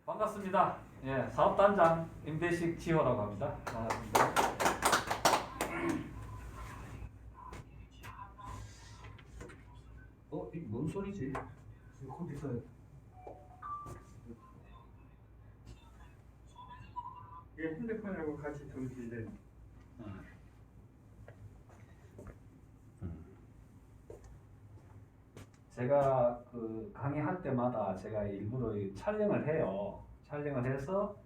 반갑습니다. 예, 사업단장 임대식 지호라고 합니다. 반갑습니다. 이게 뭔 소리지? 컴퓨터에. 이게 핸드폰하고 같이 동시에 제가 그 강의할 때마다 제가 일부러 촬영을 해요. 촬영을 해서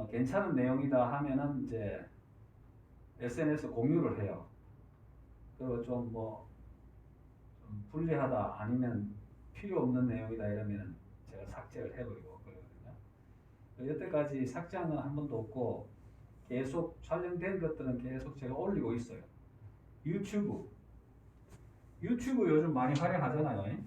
괜찮은 내용이다 하면은 이제 SNS 공유를 해요. 그리고 좀 좀 불리하다 아니면 필요 없는 내용이다 이러면 제가 삭제를 해버리고 그러거든요. 여태까지 삭제한 건 한 번도 없고 계속 촬영된 것들은 계속 제가 올리고 있어요. 유튜브 요즘 많이 활용하잖아요.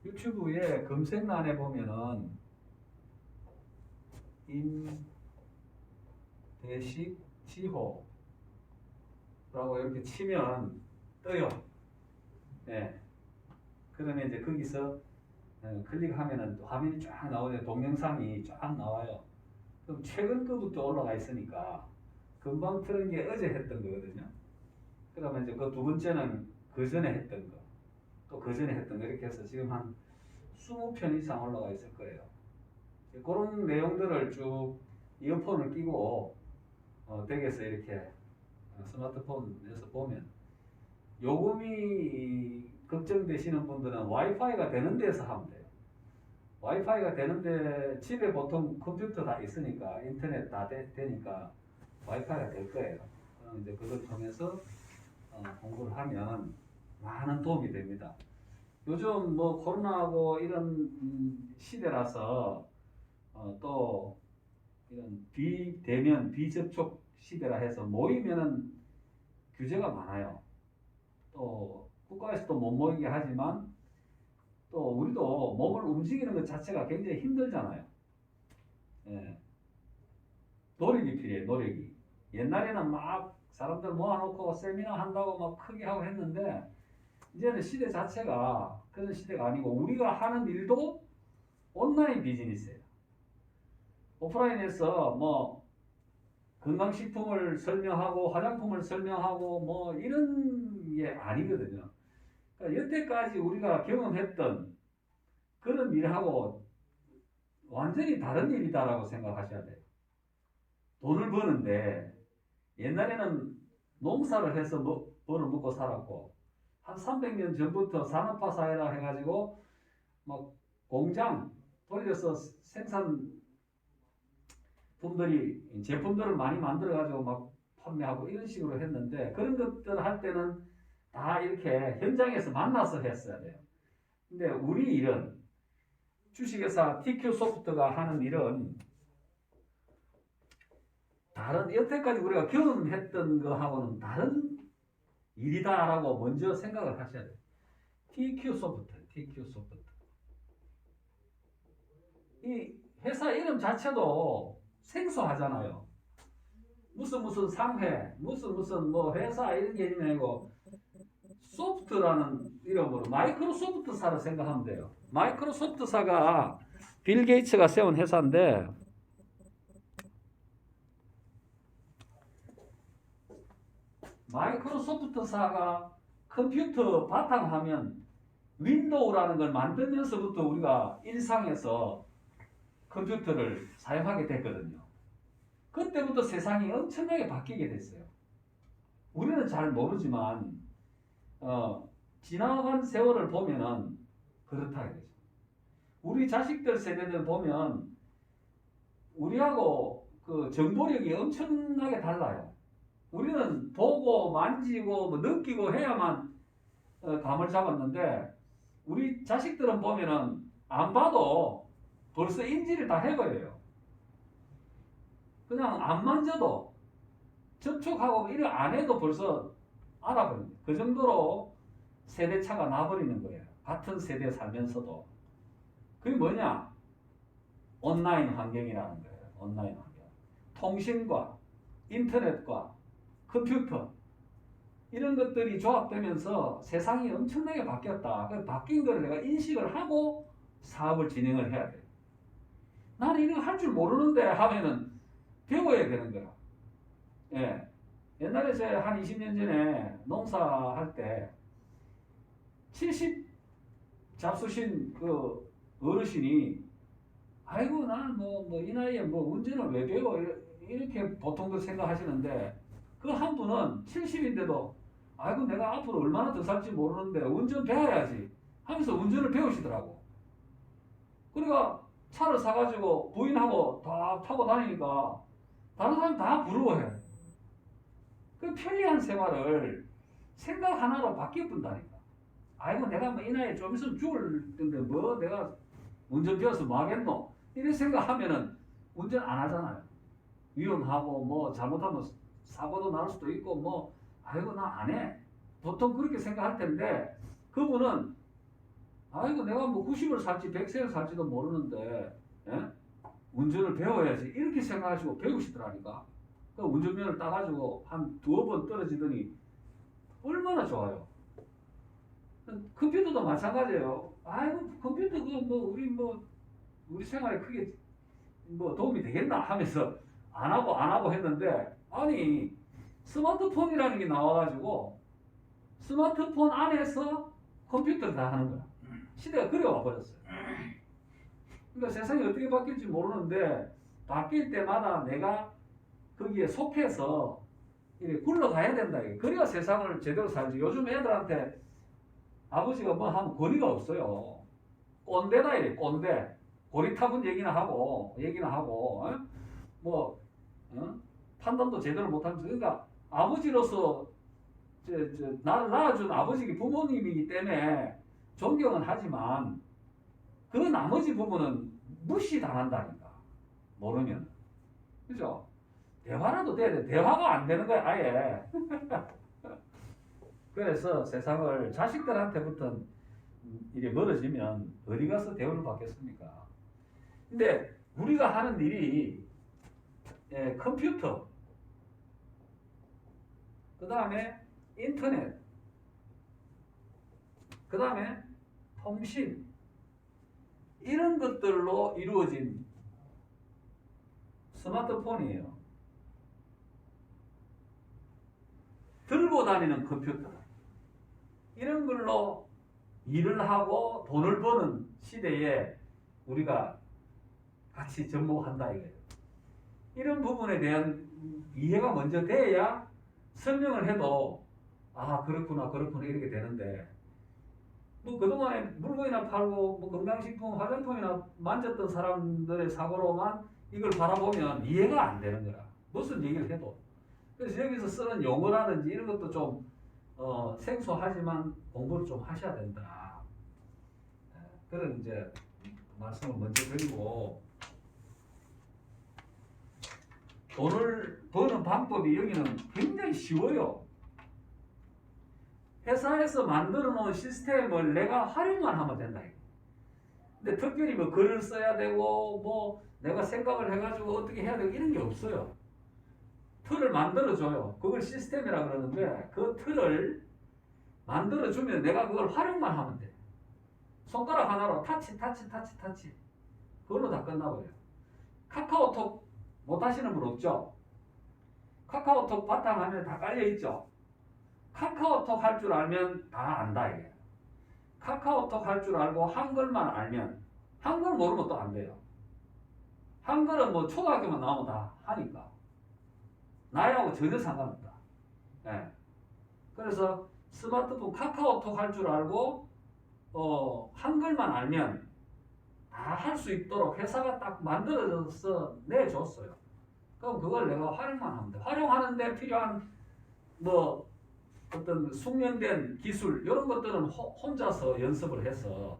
유튜브에 검색란에 보면은 임대식 지호라고 이렇게 치면 떠요. 네. 그러면 이제 거기서 클릭하면은 화면이 쫙 나오죠. 동영상이 쫙 나와요. 그럼 최근 거부터 올라가 있으니까 금방 틀은 게 어제 했던 거거든요. 그러면 이제 그 두 번째는 그 전에 했던 거, 또 그 전에 했던 거 이렇게 해서 지금 한 20편 이상 올라가 있을 거예요. 그런 내용들을 쭉 이어폰을 끼고 댁에서 이렇게 스마트폰에서 보면 요금이 걱정되시는 분들은 와이파이가 되는 데서 하면 돼요. 와이파이가 되는데 집에 보통 컴퓨터 다 있으니까 인터넷 다 되니까 와이파이가 될 거예요. 이제 그걸 통해서 공부를 하면 많은 도움이 됩니다. 요즘 뭐 코로나하고 이런 시대라서 또 이런 비대면 비접촉 시대라 해서 모이면은 규제가 많아요. 또 국가에서도 못 모이게 하지만 또 우리도 몸을 움직이는 것 자체가 굉장히 힘들잖아요. 예. 노력이 필요해요. 노력이. 옛날에는 막 사람들 모아놓고 세미나 한다고 막 크게 하고 했는데 이제는 시대 자체가 그런 시대가 아니고 우리가 하는 일도 온라인 비즈니스예요. 오프라인에서 뭐 건강식품을 설명하고 화장품을 설명하고 뭐 이런 게 아니거든요. 그러니까 여태까지 우리가 경험했던 그런 일하고 완전히 다른 일이다라고 생각하셔야 돼요. 돈을 버는데 옛날에는 농사를 해서 벌어 먹고 살았고 한 300년 전부터 산업화 사회라 해가지고 막 공장 돌려서 생산 분들이 제품들을 많이 만들어가지고 막 판매하고 이런 식으로 했는데 그런 것들 할 때는 다 이렇게 현장에서 만나서 했어야 돼요. 근데 우리 일은 주식회사 TQ소프트가 하는 일은 다른 여태까지 우리가 경험했던 거하고는 다른 일이다라고 먼저 생각을 하셔야 돼요. TQ소프트. 이 회사 이름 자체도 생소하잖아요. 무슨 상회, 무슨 뭐 회사 이런 개념이 아니고 소프트라는 이름으로 마이크로소프트사를 생각하면 돼요. 마이크로소프트사가 빌 게이츠가 세운 회사인데 마이크로소프트사가 컴퓨터 바탕화면 윈도우라는 걸 만들면서부터 우리가 일상에서 컴퓨터를 사용하게 됐거든요. 그때부터 세상이 엄청나게 바뀌게 됐어요. 우리는 잘 모르지만 지나간 세월을 보면은 그렇다 이거죠. 우리 자식들 세대들 보면 우리하고 그 정보력이 엄청나게 달라요. 우리는 보고 만지고 뭐 느끼고 해야만 감을 잡았는데 우리 자식들은 보면은 안 봐도 벌써 인지를 다 해버려요. 그냥 안 만져도 접촉하고 이래 안 해도 벌써 알아버립니다. 그 정도로 세대차가 나버리는 거예요. 같은 세대에 살면서도. 그게 뭐냐? 온라인 환경이라는 거예요. 온라인 환경. 통신과 인터넷과 컴퓨터. 이런 것들이 조합되면서 세상이 엄청나게 바뀌었다. 그 바뀐 걸 내가 인식을 하고 사업을 진행을 해야 돼. 나는 이거 할 줄 모르는데 하면은 배워야 되는 거야. 예. 옛날에 제가 한 20년 전에 농사할 때 70 잡수신 그 어르신이 아이고 나는 뭐 이 나이에 뭐 운전을 왜 배워 이렇게 보통들 생각하시는데 그 한 분은 70인데도 아이고 내가 앞으로 얼마나 더 살지 모르는데 운전 배워야지 하면서 운전을 배우시더라고. 그러니까 차를 사가지고 부인하고 다 타고 다니니까 다른 사람 다 부러워해. 그 편리한 생활을 생각 하나로 바뀌어본다니까. 아이고 내가 뭐 이 나이에 좀 있으면 죽을 텐데 뭐 내가 운전 배워서 뭐 하겠노? 이런 생각하면은 운전 안 하잖아요. 위험하고 뭐 잘못하면 사고도 날 수도 있고 뭐 아이고 나 안 해. 보통 그렇게 생각할 텐데 그분은 아이고 내가 뭐 90을 살지 100세를 살지도 모르는데 예? 운전을 배워야지 이렇게 생각하시고 배우시더라니까. 그 운전면을 따가지고 한 두어 번 떨어지더니 얼마나 좋아요. 컴퓨터도 마찬가지예요. 아이고 컴퓨터 우리 생활에 크게 뭐 도움이 되겠나 하면서 안 하고 했는데 아니 스마트폰이라는 게 나와가지고 스마트폰 안에서 컴퓨터를 다 하는 거야. 시대가 그래 와버렸어요. 그러니까 세상이 어떻게 바뀔지 모르는데 바뀔 때마다 내가 거기에 속해서 이렇게 굴러가야 된다. 그래야 세상을 제대로 살지. 요즘 애들한테 아버지가 뭐 하면 권위가 없어요. 꼰대다 이래 꼰대. 고리타분 얘기나 하고 어? 뭐 판단도 제대로 못하면서 그러니까 아버지로서 나를 낳아준 아버지가 부모님이기 때문에 존경은 하지만 그 나머지 부분은 무시당한다니까 모르면 그죠? 대화라도 돼야 돼. 대화가 안 되는 거야 아예. 그래서 세상을 자식들한테부터 이게 멀어지면 어디 가서 대우를 받겠습니까? 근데 우리가 하는 일이 컴퓨터, 그 다음에 인터넷, 그 다음에 통신 이런 것들로 이루어진 스마트폰이에요. 들고 다니는 컴퓨터 이런 걸로 일을 하고 돈을 버는 시대에 우리가 같이 접목한다 이거예요. 이런 부분에 대한 이해가 먼저 돼야 설명을 해도 아 그렇구나 이렇게 되는데 뭐 그동안에 물건이나 팔고 뭐 건강식품 화장품이나 만졌던 사람들의 사고로만 이걸 바라보면 이해가 안 되는 거야. 무슨 얘기를 해도. 그래서 여기서 쓰는 용어라든지 이런 것도 좀 생소하지만 공부를 좀 하셔야 된다. 그런 이제 말씀을 먼저 드리고 돈을 버는 방법이 여기는 굉장히 쉬워요. 회사에서 만들어 놓은 시스템을 내가 활용만 하면 된다. 근데 특별히 뭐 글을 써야 되고 뭐 내가 생각을 해가지고 어떻게 해야 되고 이런 게 없어요. 틀을 만들어줘요. 그걸 시스템이라 그러는데 그 틀을 만들어주면 내가 그걸 활용만 하면 돼. 손가락 하나로 타치. 그걸로 다 끝나버려요. 카카오톡 못 하시는 분 없죠? 카카오톡 바탕화면에 다 깔려있죠? 카카오톡 할 줄 알면 다 안다 이게. 카카오톡 할 줄 알고 한글만 알면 한글 모르면 또 안 돼요. 한글은 뭐 초등학교만 나오면 다 하니까 나이하고 전혀 상관없다. 예. 그래서 스마트폰 카카오톡 할 줄 알고 한글만 알면 다 할 수 있도록 회사가 딱 만들어져서 내줬어요. 그럼 그걸 내가 활용만 하면 돼. 활용하는데 필요한 뭐 어떤 숙련된 기술 이런 것들은 혼자서 연습을 해서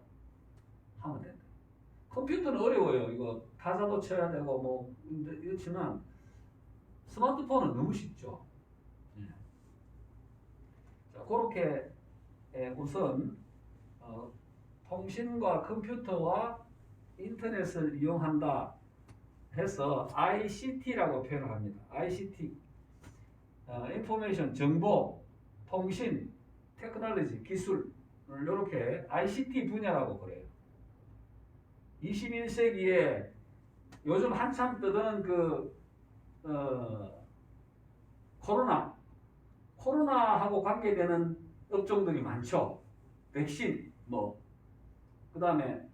하면 된다. 컴퓨터는 어려워요. 이거 타자도 쳐야 되고 뭐 이렇지만 스마트폰은 너무 쉽죠. 자, 그렇게 우선 통신과 컴퓨터와 인터넷을 이용한다 해서 ICT라고 표현을 합니다. ICT, 인포메이션, 정보, 통신, 테크놀로지, 기술을 이렇게 ICT 분야라고 그래요. 21세기에 요즘 한참 뜨던 코로나하고 관계되는 업종들이 많죠. 백신, 그다음에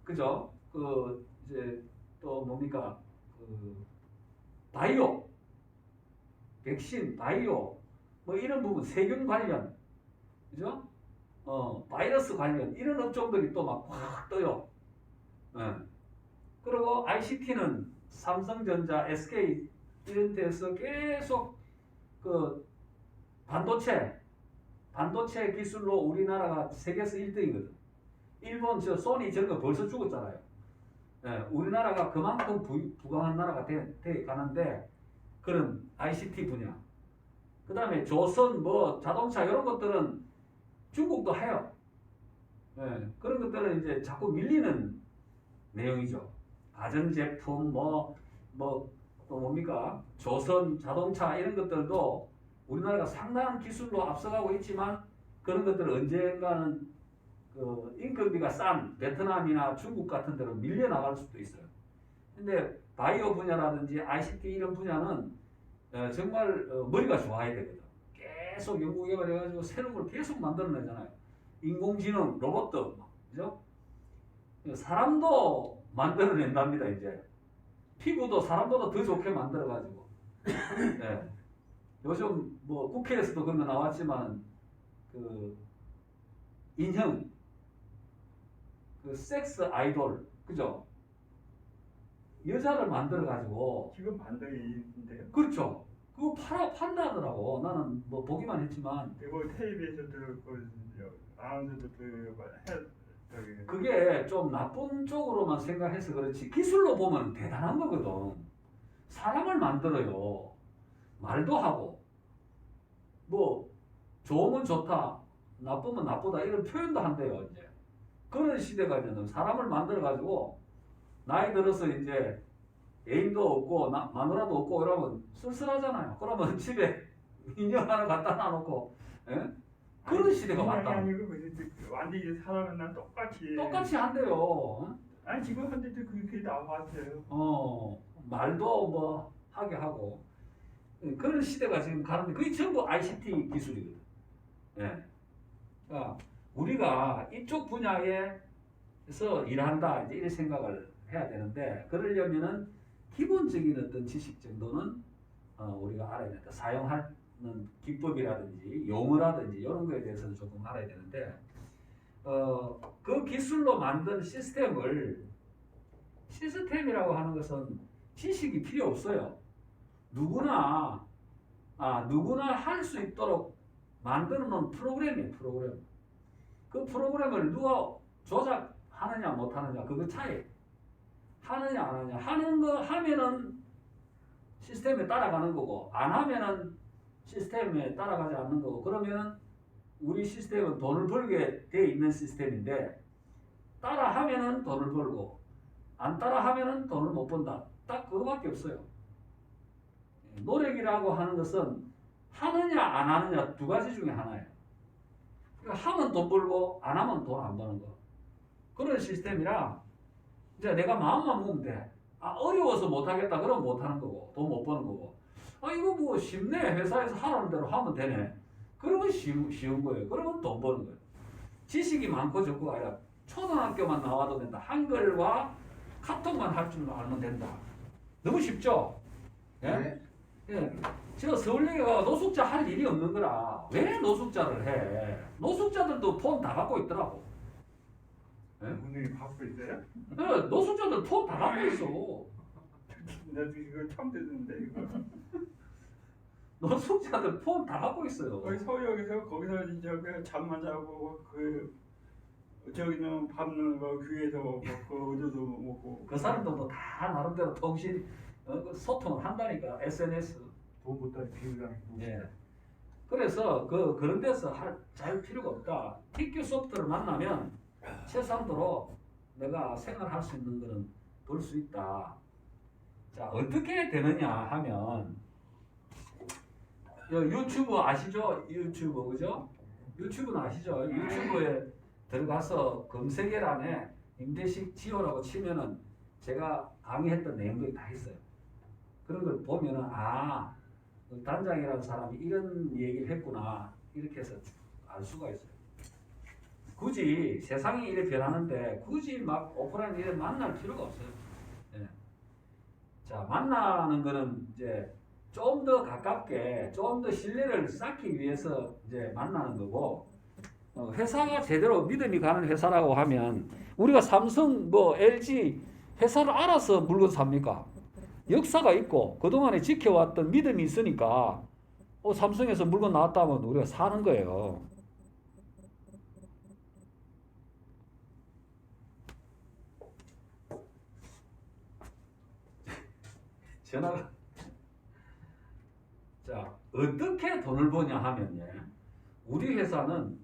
그죠? 이제 또 뭡니까? 바이오, 백신, 바이오, 이런 부분, 세균 관련, 그죠? 바이러스 관련 이런 업종들이 또 막 확 떠요. 예. 그리고 ICT는 삼성전자, SK 이런 데서 계속 반도체 기술로 우리나라가 세계에서 1등이거든. 일본 소니 저런 거 벌써 죽었잖아요. 예, 우리나라가 그만큼 부강한 나라가 돼 가는데 그런 ICT 분야. 그 다음에 조선 자동차 이런 것들은 중국도 해요. 예, 그런 것들은 이제 자꾸 밀리는 내용이죠. 가전제품 또 뭡니까? 조선 자동차 이런 것들도 우리나라가 상당한 기술로 앞서가고 있지만 그런 것들은 언젠가는 인건비가 싼 베트남이나 중국 같은 데로 밀려나갈 수도 있어요. 근데 바이오 분야라든지 ICT 이런 분야는 정말 머리가 좋아야 되거든. 계속 연구 개발해가지고 새로운 걸 계속 만들어내잖아요. 인공지능, 로봇, 그죠? 사람도 만들어낸답니다, 이제. 피부도 사람보다 더 좋게 만들어가지고. 네. 요즘 국회에서도 그런 거 나왔지만, 인형, 섹스 아이돌, 그죠? 여자를 만들어가지고. 지금 만들고 있는데요. 그렇죠. 그거 판다더라고. 나는 보기만 했지만. 이거 텔레비에서도 아나운서도 그게 좀 나쁜 쪽으로만 생각해서 그렇지 기술로 보면 대단한 거거든. 사람을 만들어요. 말도 하고 좋으면 좋다, 나쁘면 나쁘다 이런 표현도 한대요. 이제 그런 시대가 되는 사람을 만들어 가지고 나이 들어서 이제 애인도 없고 마누라도 없고 이러면 쓸쓸하잖아요. 그러면 집에 인형 하나 갖다 놔놓고 그런 시대가 왔다. 아니고 완전히 사람은 똑같이 한대요. 아니 지금 한데도 그렇게 나왔어요. 말도 하게 하고 그런 시대가 지금 가는데 그게 전부 ICT 기술이거든. 예. 그러니까 우리가 이쪽 분야에서 일한다 이제 이런 생각을 해야 되는데 그러려면은 기본적인 어떤 지식 정도는 우리가 알아야 된다. 사용하는 기법이라든지 용어라든지 이런 거에 대해서는 조금 알아야 되는데 그 기술로 만든 시스템이라고 하는 것은 지식이 필요 없어요. 누구나 할 수 있도록 만드는 프로그램이에요. 프로그램. 그 프로그램을 누가 조작하느냐 못하느냐 그거 차이. 하느냐 안 하느냐. 하는 거 하면은 시스템에 따라가는 거고 안 하면은 시스템에 따라가지 않는 거고. 그러면은 우리 시스템은 돈을 벌게 돼 있는 시스템인데 따라 하면은 돈을 벌고 안 따라 하면은 돈을 못 번다. 딱 그거밖에 없어요. 노력이라고 하는 것은 하느냐 안 하느냐 두 가지 중에 하나예요. 그러니까 하면 돈 벌고 안 하면 돈 안 버는 거. 그런 시스템이라 이제 내가 마음만 먹으면 돼. 어려워서 못 하겠다 그러면 못 하는 거고 돈 못 버는 거고. 이거 쉽네. 회사에서 하라는 대로 하면 되네. 그러면 쉬운 거예요. 그러면 돈 버는 거예요. 지식이 많고 적고가 아니라 초등학교만 나와도 된다. 한글과 카톡만 할 줄 알면 된다. 너무 쉽죠? 예? 네. 예. 제가 서울예가 노숙자 할 일이 없는 거라 왜 노숙자를 해? 노숙자들도 폰 다 갖고 있더라고. 예? 오늘 갖고 있어요? 예, 노숙자들 폰 다 갖고 있어. 나도 이거 처음 듣는데 이거. 노숙자들 폰 다 갖고 있어요. 거기 서울역에서 거기서 진짜 그냥 잠만 자고 저기는 밥 먹는 거 귀에서 먹고 어디서 먹고. 그 사람들도 다 나름대로 통신 소통을 한다니까. SNS. 돈 못다니 비우랑. 예. 그래서 그런 데서 잘 필요가 없다. TQ 소프트를 만나면 최소한도로 내가 생활할 수 있는 거는 볼 수 있다. 자, 어떻게 되느냐 하면 유튜브 아시죠? 유튜브 그죠? 유튜브는 아시죠? 유튜브에 들어가서 검색欄에 임대식 지호라고 치면은 제가 강의했던 내용들이 다 있어요. 그런 걸 보면은 단장이라는 사람이 이런 얘기를 했구나 이렇게 해서 알 수가 있어요. 굳이 세상이 이렇게 변하는데 굳이 막 오프라인 이렇게 만날 필요가 없어요. 예. 자, 만나는 거는 이제 좀 더 가깝게, 좀 더 신뢰를 쌓기 위해서 이제 만나는 거고, 회사가 제대로 믿음이 가는 회사라고 하면 우리가 삼성, 뭐 LG 회사를 알아서 물건 삽니까? 역사가 있고 그동안에 지켜왔던 믿음이 있으니까 삼성에서 물건 나왔다면 우리가 사는 거예요. 전화가 자, 어떻게 돈을 버냐 하면요. 우리 회사는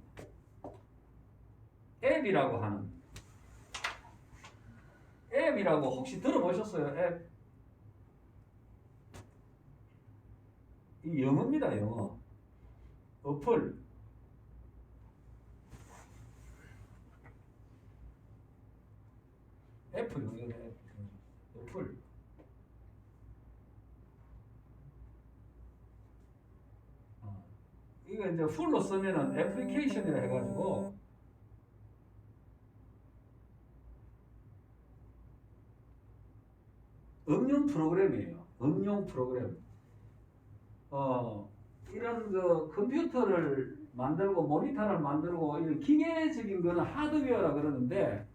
앱이라고 혹시 들어보셨어요? 앱? 이 영어입니다, 영어. 어플. 애플, 어플. 이거 이제 풀로 쓰면은 애플리케이션이라 해가지고 응용 프로그램이에요. 응용 프로그램. 이런 그 컴퓨터를 만들고 모니터를 만들고 이런 기계적인 거는 하드웨어라 그러는데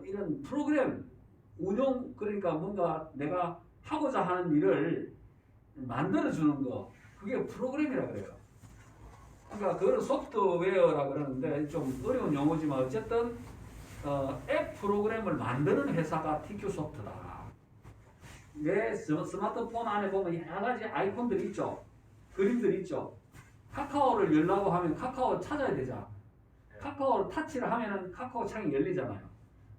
이런 프로그램 운용 그러니까 뭔가 내가 하고자 하는 일을 만들어 주는 거 그게 프로그램이라 그래요. 그러니까 그걸 소프트웨어라 그러는데 좀 어려운 용어지만 어쨌든 앱 프로그램을 만드는 회사가 TQ소프트다. 내 스마트폰 안에 보면 여러 가지 아이콘들이 있죠. 그림들이 있죠. 카카오를 열라고 하면 카카오 찾아야 되잖아. 카카오를 타치를 하면은 카카오 창이 열리잖아요.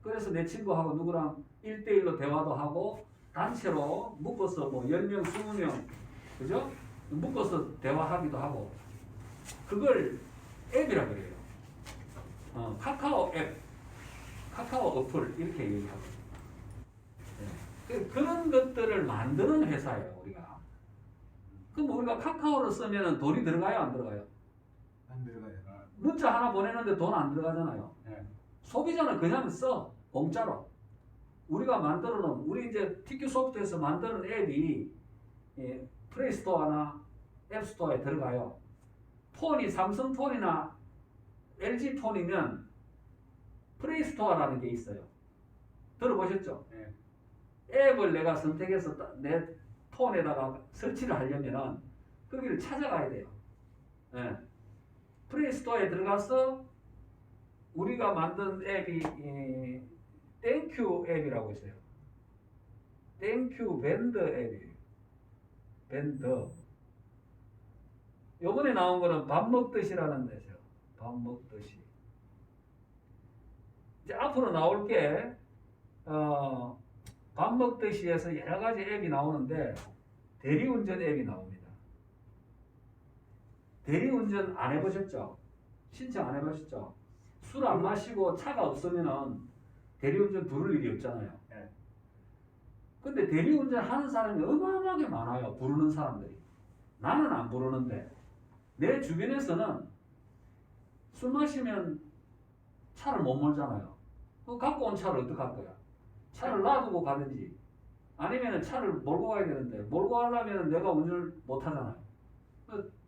그래서 내 친구하고 누구랑 1대1로 대화도 하고 단체로 묶어서 뭐 10명, 20명 그죠? 묶어서 대화하기도 하고 그걸 앱이라 그래요. 카카오 앱, 카카오 어플 이렇게 얘기하고 그런 것들을 만드는 회사예요 우리가. 그럼 우리가 카카오를 쓰면 돈이 들어가요 안 들어가요? 안 들어가요. 문자 하나 보내는데 돈 안 들어가잖아요. 네. 소비자는 그냥 써 공짜로. 우리가 만들어 놓은 우리 이제 TQ소프트에서 만드는 앱이 플레이스토어나 앱스토어에 들어가요. 폰이 삼성폰이나 LG폰이면 플레이스토어라는 게 있어요. 들어보셨죠? 네. 앱을 내가 선택해서 내 폰에다가 설치를 하려면 거기를 찾아가야 돼요. 네. 플레이스토어에 들어가서 우리가 만든 앱이 땡큐 앱이라고 있어요. 땡큐 밴드 앱이에요. 밴드. 요번에 나온 거는 밥 먹듯이라는 데죠. 밥 먹듯이. 이제 앞으로 나올 게 밥 먹듯이에서 여러 가지 앱이 나오는데 대리운전 앱이 나옵니다. 대리운전 안 해보셨죠? 신청 안 해보셨죠? 술 안 마시고 차가 없으면은 대리운전 부를 일이 없잖아요. 근데 대리운전 하는 사람이 어마어마하게 많아요. 부르는 사람들이. 나는 안 부르는데 내 주변에서는 술 마시면 차를 못 몰잖아요. 갖고 온 차를 어떡할 거야? 차를 놔두고 가든지 아니면 차를 몰고 가야 되는데 몰고 가려면 내가 운전을 못 하잖아요.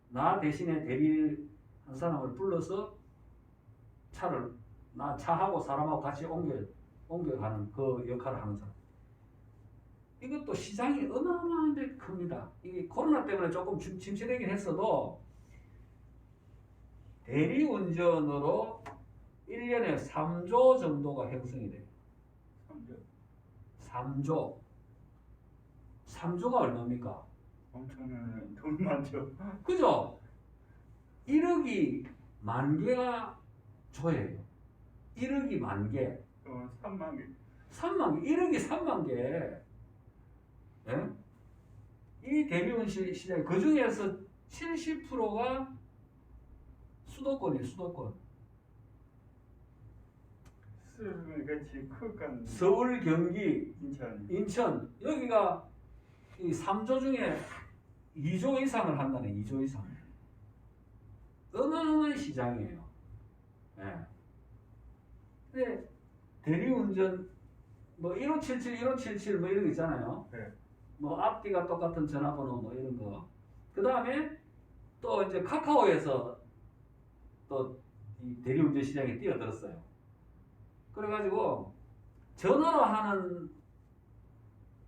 나 대신에 대리 한 사람을 불러서 차를 나 차하고 사람하고 같이 옮겨가는 그 역할을 하는 사람. 이것도 시장이 어마어마한데 큽니다. 이게 코로나 때문에 조금 침체되긴 했어도 대리운전으로 1년에 3조 정도가 형성이 돼요. 3조. 3조가 얼마입니까? 엄청난 돈 많죠. 그죠? 1억이 만 개가 조예요. 1억이 만 개. 3만 개. 3만 개. 1억이 3만 개. 예? 이 대리운 시장 그 중에서 70%가 수도권이에요. 수도권. 같이 크간 서울, 경기, 인천. 인천 여기가 이 3조 중에 2조 이상을 한다네. 2조 이상. 어마어마한 시장이에요. 예. 근데 대리운전 뭐 1577, 1577 뭐 이런 거 있잖아요. 네. 뭐 앞뒤가 똑같은 전화번호 뭐 이런 거. 그 다음에 또 이제 카카오에서 또 이 대리운전 시장에 뛰어들었어요. 그래가지고 전화로 하는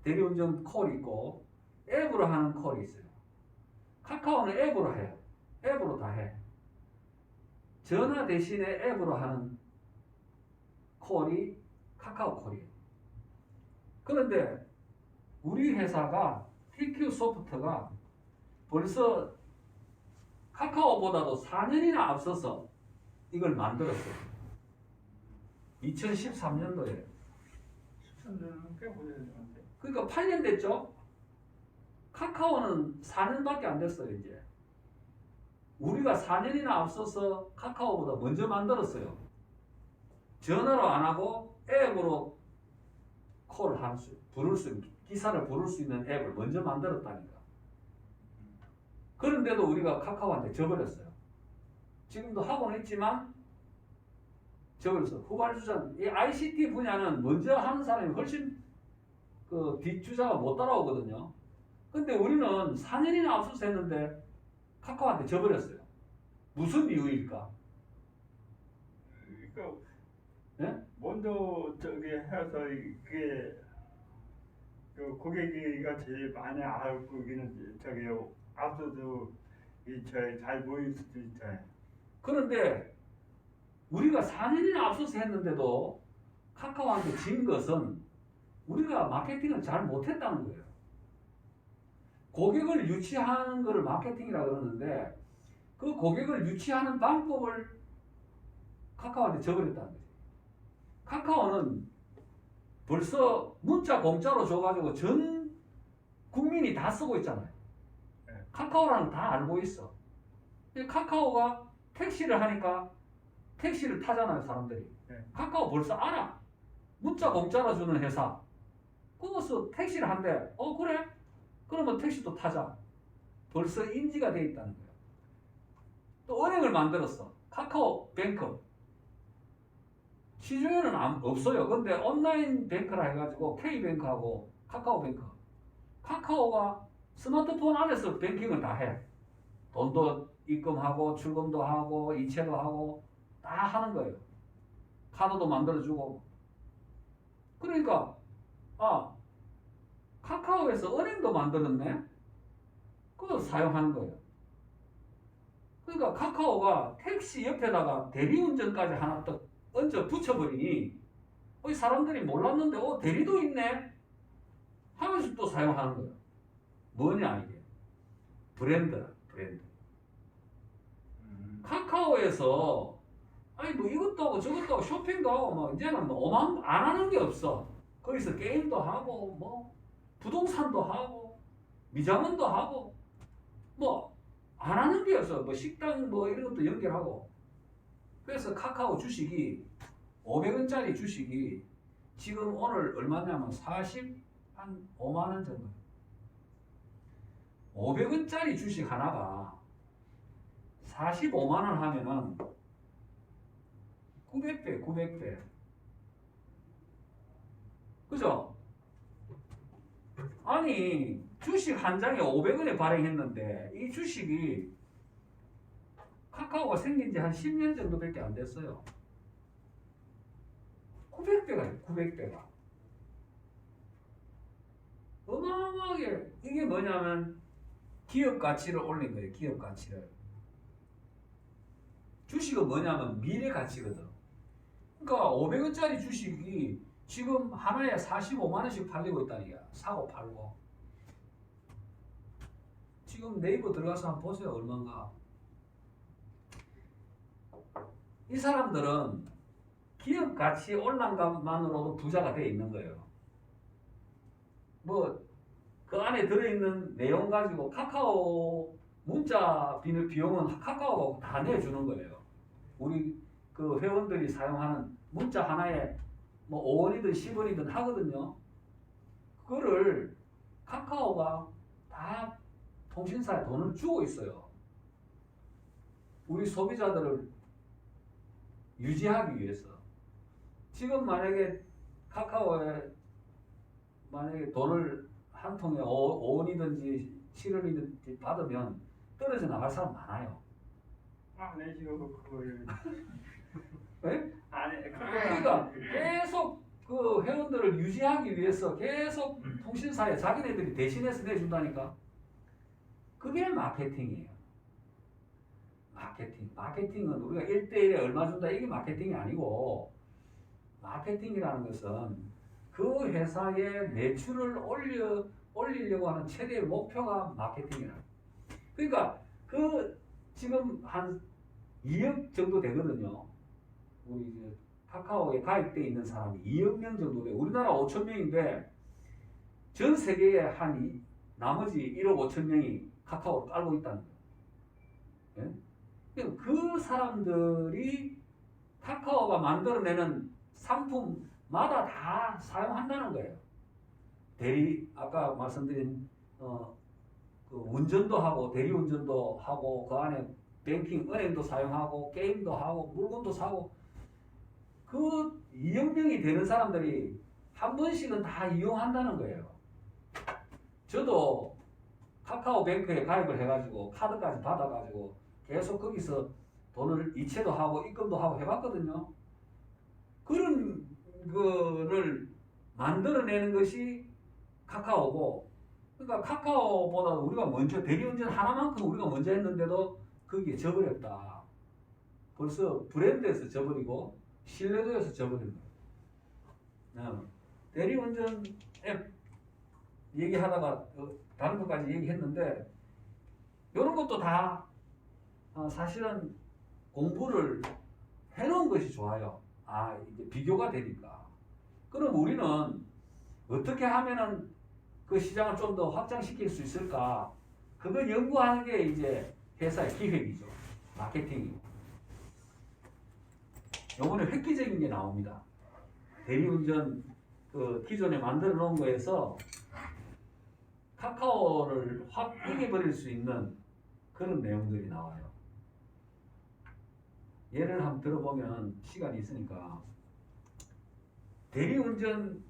대리운전 콜이 있고 앱으로 하는 콜이 있어요. 카카오는 앱으로 해요. 앱으로 다 해. 전화 대신에 앱으로 하는 콜이 카카오 콜이에요. 그런데 우리 회사가 TQ 소프트가 벌써 카카오보다도 4년이나 앞서서 이걸 만들었어요. 2013년도에. 13년은 꽤 오래됐는데. 그러니까 8년 됐죠? 카카오는 4년밖에 안 됐어요, 이제. 우리가 4년이나 앞서서 카카오보다 먼저 만들었어요. 전화로 안 하고 앱으로 콜을 할 수, 기사를 부를 수 있는 앱을 먼저 만들었다니까. 그런데도 우리가 카카오한테 져버렸어요. 지금도 하고는 있지만 져버렸어. 후발주자, 이 ICT 분야는 먼저 하는 사람이 훨씬 그 뒷주자가 못 따라오거든요. 근데 우리는 4년이나 앞서서 했는데 카카오한테 져버렸어요. 무슨 이유일까? 그러니까 네? 먼저 저기 해서 이게 그 고객이가 제일 많이 알고 있는 저기 앞서도 잘 모일 수도 있잖아요. 그런데 우리가 4년이나 앞서서 했는데도 카카오한테 진 것은 우리가 마케팅을 잘 못했다는 거예요. 고객을 유치하는 것을 마케팅이라고 그러는데 그 고객을 유치하는 방법을 카카오한테 줘버렸다는 거죠. 카카오는 벌써 문자 공짜로 줘가지고 전 국민이 다 쓰고 있잖아요. 카카오라는 거 다 알고 있어. 카카오가 택시를 하니까 택시를 타잖아요, 사람들이. 카카오 벌써 알아. 문자 공짜로 주는 회사. 그것서 택시를 한대. 그래? 그러면 택시도 타자. 벌써 인지가 돼 있다는 거예요. 또 은행을 만들었어. 카카오뱅크. 시중에는 없어요. 근데 온라인 뱅크라 해가지고 K뱅크하고 카카오뱅크. 카카오가 스마트폰 안에서 뱅킹을 다 해. 돈도 입금하고 출금도 하고 이체도 하고 다 하는 거예요. 카드도 만들어주고. 그러니까 카카오에서 은행도 만들었네. 그거 사용하는 거예요. 그러니까 카카오가 택시 옆에다가 대리운전까지 하나 딱 얹어 붙여버리니 사람들이 몰랐는데 대리도 있네 하면서 또 사용하는 거예요. 뭐냐 이게? 브랜드라. 카카오에서 뭐 이것도 하고 저것도 하고 쇼핑도 하고 뭐 이제는 뭐 안 하는 게 없어. 거기서 게임도 하고 뭐 부동산도 하고 미장원도 하고 뭐 안 하는 게 없어. 뭐 식당 뭐 이런 것도 연결하고. 그래서 카카오 주식이 500원짜리 주식이 지금 오늘 얼마냐면 한 5만 원 정도. 500원짜리 주식 하나가 45만 원 하면은 900배. 그죠? 아니, 주식 한 장에 500원에 발행했는데 이 주식이 카카오가 생긴 지 한 10년 정도밖에 안 됐어요. 900배가 900배가. 어마어마하게 이게 뭐냐면 기업 가치를 올린 거예요. 기업 가치를. 주식은 뭐냐면 미래 가치거든. 그러니까 500원짜리 주식이 지금 하나에 45만 원씩 팔리고 있다니까. 사고 팔고. 지금 네이버 들어가서 한번 보세요. 얼마인가. 이 사람들은 기업 가치 올란 것만으로도 부자가 돼 있는 거예요. 뭐 그 안에 들어있는 내용 가지고 카카오 문자 비용은 카카오가 다 내주는 거예요. 우리 그 회원들이 사용하는 문자 하나에 뭐 5원이든 10원이든 하거든요. 그거를 카카오가 다 통신사에 돈을 주고 있어요. 우리 소비자들을 유지하기 위해서. 지금 만약에 카카오에 만약에 돈을 한 통에 5원이든지 7원이든지 받으면 떨어져 나갈 사람 많아요. 안 해지고 그걸 네? 안 해. 그러니까 계속 그 회원들을 유지하기 위해서 계속 통신사에 자기네들이 대신해서 내준다니까. 그게 마케팅이에요. 마케팅은 우리가 1대1에 얼마 준다 이게 마케팅이 아니고, 마케팅이라는 것은 그 회사의 매출을 올리려고 하는 최대의 목표가 마케팅이라. 그러니까 그 지금 한 2억 정도 되거든요. 우리 이제 카카오에 가입돼 있는 사람이 2억 명 정도 돼. 우리나라 5천 명인데 전 세계에 한 나머지 1억 5천 명이 카카오를 깔고 있다는 거예요. 예? 그 사람들이 카카오가 만들어내는 상품마다 다 사용한다는 거예요. 아까 말씀드린 그 운전도 하고 대리운전도 하고 그 안에 뱅킹 은행도 사용하고 게임도 하고 물건도 사고, 그 2억 명이 되는 사람들이 한 번씩은 다 이용한다는 거예요. 저도 카카오뱅크에 가입을 해가지고 카드까지 받아가지고 계속 거기서 돈을 이체도 하고 입금도 하고 해봤거든요. 그런 거를 만들어내는 것이 카카오고, 그러니까 카카오보다 우리가 먼저 대리운전 하나만큼 우리가 먼저 했는데도 거기에 져버렸다. 벌써 브랜드에서 져버리고 신뢰도에서 져버린 거예요. 대리운전 앱 얘기하다가 다른 것까지 얘기했는데, 이런 것도 다 사실은 공부를 해놓은 것이 좋아요. 이제 비교가 되니까. 그럼 우리는 어떻게 하면은 그 시장을 좀 더 확장시킬 수 있을까? 그걸 연구하는 게 이제 회사의 기획이죠. 마케팅이고. 요번에 획기적인 게 나옵니다. 대리운전 그 기존에 만들어 놓은 거에서 카카오를 확 이겨버릴 수 있는 그런 내용들이 나와요. 예를 한번 들어보면 시간이 있으니까, 대리운전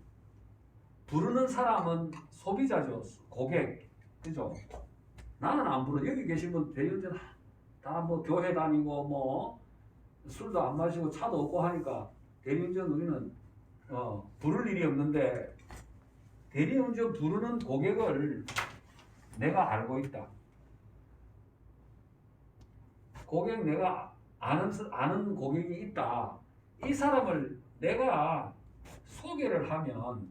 부르는 사람은 소비자죠. 고객. 그죠? 나는 안 부르. 여기 계신 분 대리운전 다 뭐 교회 다니고 뭐 술도 안 마시고 차도 없고 하니까 대리운전 우리는 부를 일이 없는데, 대리운전 부르는 고객을 내가 알고 있다. 고객 내가 아는 고객이 있다. 이 사람을 내가 소개를 하면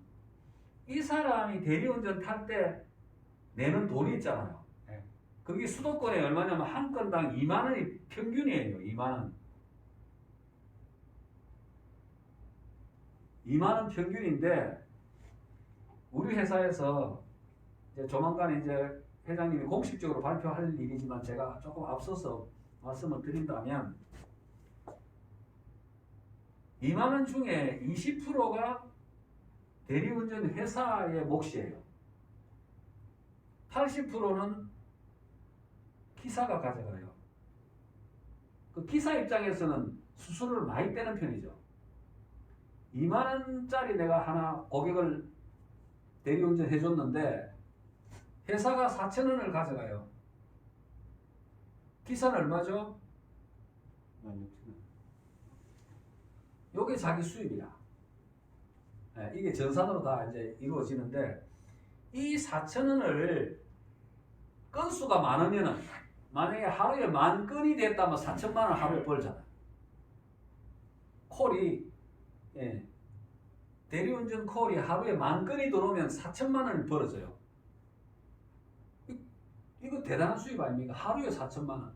이 사람이 대리운전 탈 때 내는 돈이 있잖아요. 그게 수도권에 얼마냐면 한 건당 2만 원이 평균이에요. 2만 원. 2만 원 평균인데, 우리 회사에서 이제 조만간 이제 회장님이 공식적으로 발표할 일이지만 제가 조금 앞서서 말씀을 드린다면, 2만 원 중에 20%가 대리운전 회사의 몫이에요. 80%는 기사가 가져가요. 그 기사 입장에서는 수수료를 많이 떼는 편이죠. 2만 원짜리 내가 하나 고객을 대리운전 해줬는데 회사가 4천 원을 가져가요. 기사는 얼마죠? 16,000원. 요게 자기 수입이야. 이게 전산으로 다 이제 이루어지는데, 이 4,000원을 건수가 많으면은, 만약에 하루에 10,000건이 됐다면 4천만 원 하루에 벌잖아. 콜이, 대리운전 콜이 하루에 10,000건이 들어오면 4천만 원을 벌어져요. 이거 대단한 수입 아닙니까? 하루에 4천만 원.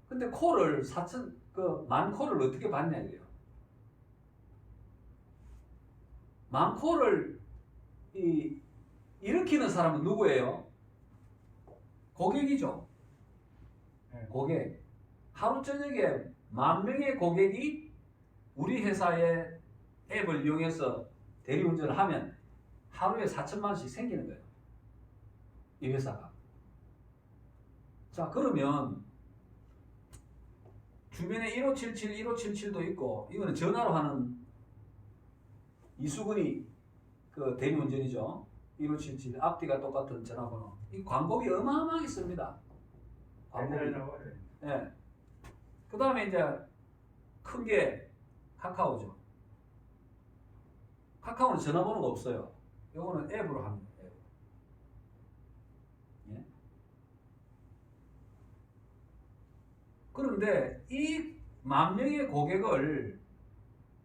근데 콜을 10,000콜을 어떻게 받냐 이거예요. 10,000콜을 일으키는 사람은 누구예요? 고객이죠. 네. 고객. 하루 저녁에 10,000명의 고객이 우리 회사의 앱을 이용해서 대리운전을 하면 하루에 4천만 원씩 생기는 거예요. 이 회사가. 자, 그러면 주변에 1577, 1577도 있고, 이거는 전화로 하는 이수근이 그 대리운전이죠. 1577 앞뒤가 똑같은 전화번호. 이 광고비 어마어마하게 씁니다. 광고비. 예. 그 다음에 이제 큰 게 카카오죠. 카카오는 전화번호가 없어요. 이거는 앱으로 하는 거예요. 앱. 예? 그런데 이 10,000명의 고객을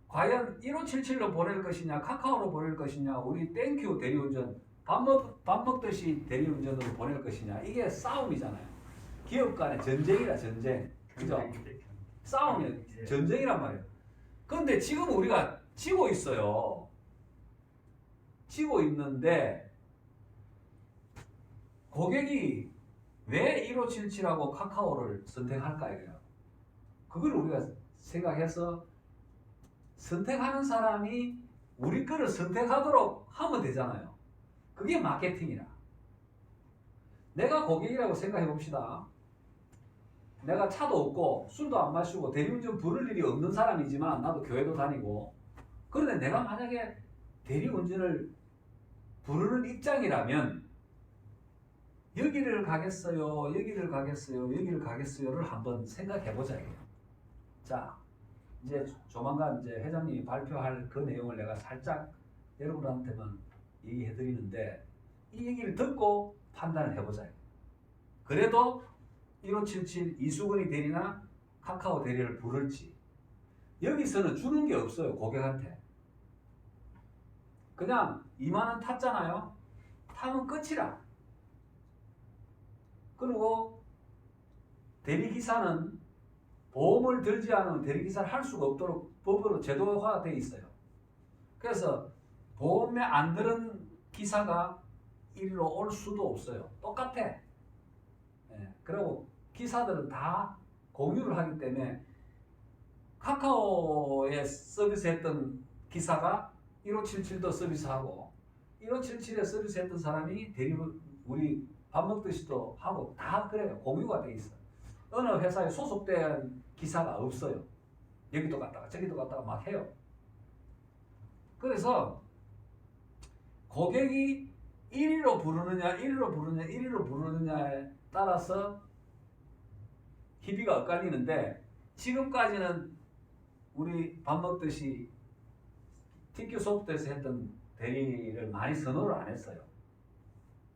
과연 1577로 보낼 것이냐, 카카오로 보낼 것이냐, 우리 땡큐 대리운전, 밥 먹듯이 대리운전으로 보낼 것이냐, 이게 싸움이잖아요. 기업 간의 전쟁이라 전쟁. 그죠? 싸움이 전쟁이란 말이에요. 그런데 지금 우리가 지고 있어요. 지고 있는데 고객이 왜 1577하고 카카오를 선택할까 이거예요. 그걸 우리가 생각해서 선택하는 사람이 우리 거를 선택하도록 하면 되잖아요. 그게 마케팅이라. 내가 고객이라고 생각해 봅시다. 내가 차도 없고 술도 안 마시고 대리운전 부를 일이 없는 사람이지만 나도 교회도 다니고, 그런데 내가 만약에 대리운전을 부르는 입장이라면 여기를 가겠어요, 여기를 가겠어요, 여기를 가겠어요를 한번 생각해 보자. 자, 이제 조만간 이제 회장님이 발표할 그 내용을 내가 살짝 여러분한테만 얘기해 드리는데, 이 얘기를 듣고 판단을 해보자. 그래도 1577 이수근이 대리나 카카오 대리를 부를지. 여기서는 주는 게 없어요. 고객한테. 그냥 2만 원 탔잖아요. 타면 끝이라. 그리고 대리기사는 보험을 들지 않으면 대리기사를 할 수가 없도록 법으로 제도화되어 있어요. 그래서 보험에 안 들은 기사가 이리로 올 수도 없어요. 똑같아. 예, 그리고 기사들은 다 공유를 하기 때문에 카카오에 서비스했던 기사가 1577도 서비스하고 1577에 서비스했던 사람이 우리 밥 먹듯이도 하고 다 그래요. 공유가 돼 있어. 어느 회사에 소속된 기사가 없어요. 여기도 갔다가 저기도 갔다가 막 해요. 그래서 고객이 1위로 부르느냐 1위로 부르느냐 1위로 부르느냐에 따라서 희비가 엇갈리는데, 지금까지는 우리 밥 먹듯이 TQ 소프트에서 했던 대리를 많이 선호를 안 했어요.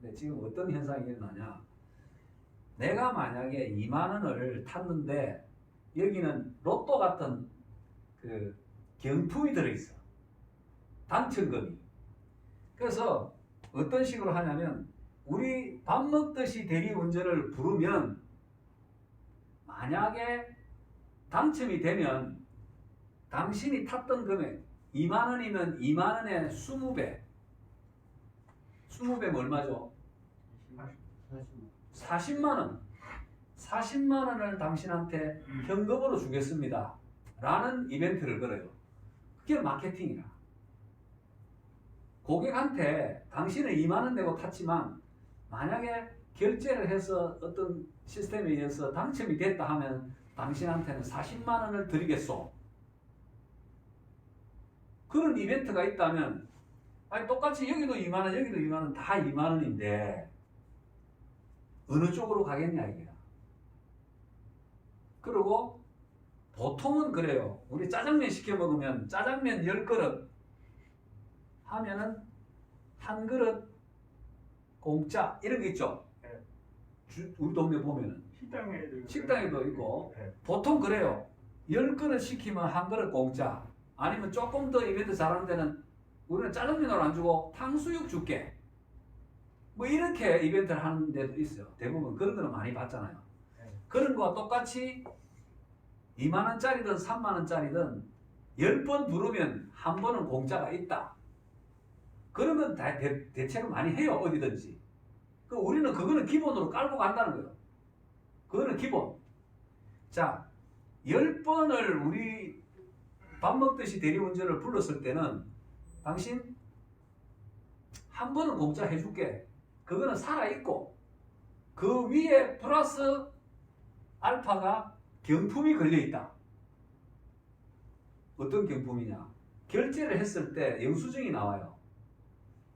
근데 지금 어떤 현상이 일어나냐, 내가 만약에 2만 원을 탔는데 여기는 로또 같은 그 경품이 들어있어. 당첨금이. 그래서 어떤 식으로 하냐면, 우리 밥 먹듯이 대리운전을 부르면 만약에 당첨이 되면 당신이 탔던 금액 2만 원이면 2만 원에 20배. 20배면 얼마죠? 40만 원. 40만 원을 당신한테 현금으로 주겠습니다. 라는 이벤트를 걸어요. 그게 마케팅이라. 고객한테 당신은 2만 원 내고 탔지만 만약에 결제를 해서 어떤 시스템에 의해서 당첨이 됐다 하면 당신한테는 40만 원을 드리겠소. 그런 이벤트가 있다면, 아니 똑같이 여기도 2만 원 여기도 2만 원 다 2만 원인데 어느 쪽으로 가겠냐 이게. 그리고 보통은 그래요. 우리 짜장면 시켜 먹으면 짜장면 10그릇 하면은 한 그릇 공짜 이런 게 있죠. 우리 동네 보면은 식당에도 있고. 보통 그래요. 10그릇 시키면 한 그릇 공짜. 아니면 조금 더 이벤트 잘하는 데는 우리는 짜장면으로 안 주고 탕수육 줄게. 뭐 이렇게 이벤트를 하는 데도 있어요. 대부분 그런 거는 많이 봤잖아요. 그런 거와 똑같이 2만 원짜리든 3만 원짜리든 10번 부르면 한 번은 공짜가 있다. 그런 건 다 대체로 많이 해요. 어디든지. 그 우리는 그거는 기본으로 깔고 간다는 거예요. 그거는 기본. 자, 10번을 우리 밥 먹듯이 대리운전을 불렀을 때는 당신 한 번은 공짜 해줄게. 그거는 살아있고 그 위에 플러스 알파가 경품이 걸려있다. 어떤 경품이냐? 결제를 했을 때 영수증이 나와요.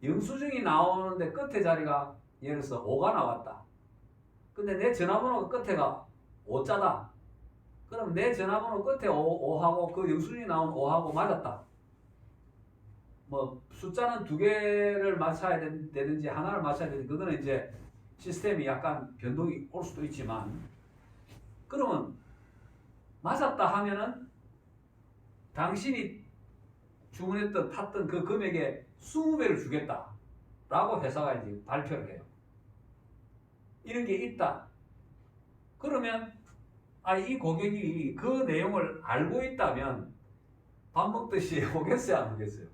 영수증이 나오는데 끝에 자리가 예를 들어서 5가 나왔다. 근데 내 전화번호 끝에가 5자다. 그럼 내 전화번호 끝에 5하고 그 영수증이 나온 5하고 맞았다. 뭐 숫자는 두 개를 맞춰야 되든지 하나를 맞춰야 되든지 그거는 이제 시스템이 약간 변동이 올 수도 있지만 그러면 맞았다 하면은 당신이 주문했던 탔던 그 금액의 20배를 주겠다 라고 회사가 이제 발표를 해요. 이런 게 있다. 그러면 이 고객이 그 내용을 알고 있다면 밥 먹듯이 오겠어요, 안 오겠어요?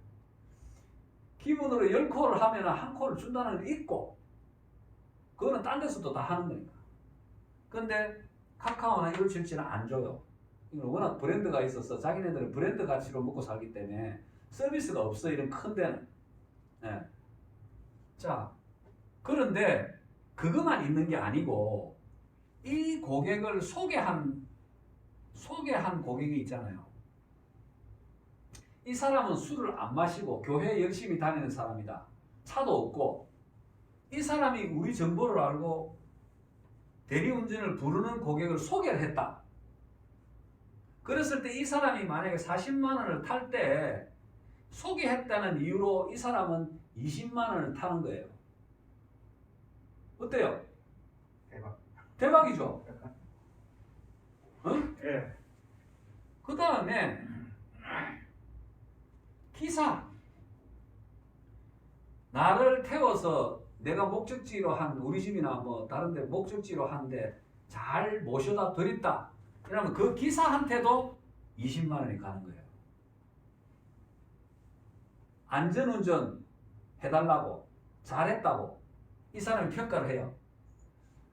기본으로 10콜을 하면 한 콜을 준다는 게 있고 그거는 딴 데서도 다 하는 거니까. 근데 카카오나 157은 안 줘요. 이건 워낙 브랜드가 있어서 자기네들은 브랜드 가치로 먹고 살기 때문에 서비스가 없어, 이런 큰 데는. 네. 자, 그런데 그것만 있는 게 아니고 이 고객을 소개한 고객이 있잖아요. 이 사람은 술을 안 마시고 교회 열심히 다니는 사람이다. 차도 없고 이 사람이 우리 정보를 알고 대리운전을 부르는 고객을 소개를 했다. 그랬을 때 이 사람이 만약에 40만 원을 탈 때 소개했다는 이유로 이 사람은 20만 원을 타는 거예요. 어때요? 대박이죠? 응? 예. 그 다음에 기사. 나를 태워서 내가 목적지로 한 우리 집이나 뭐 다른 데 목적지로 하는데 잘 모셔다 드렸다. 그러면 그 기사한테도 20만 원이 가는 거예요. 안전운전 해달라고 잘했다고 이 사람이 평가를 해요.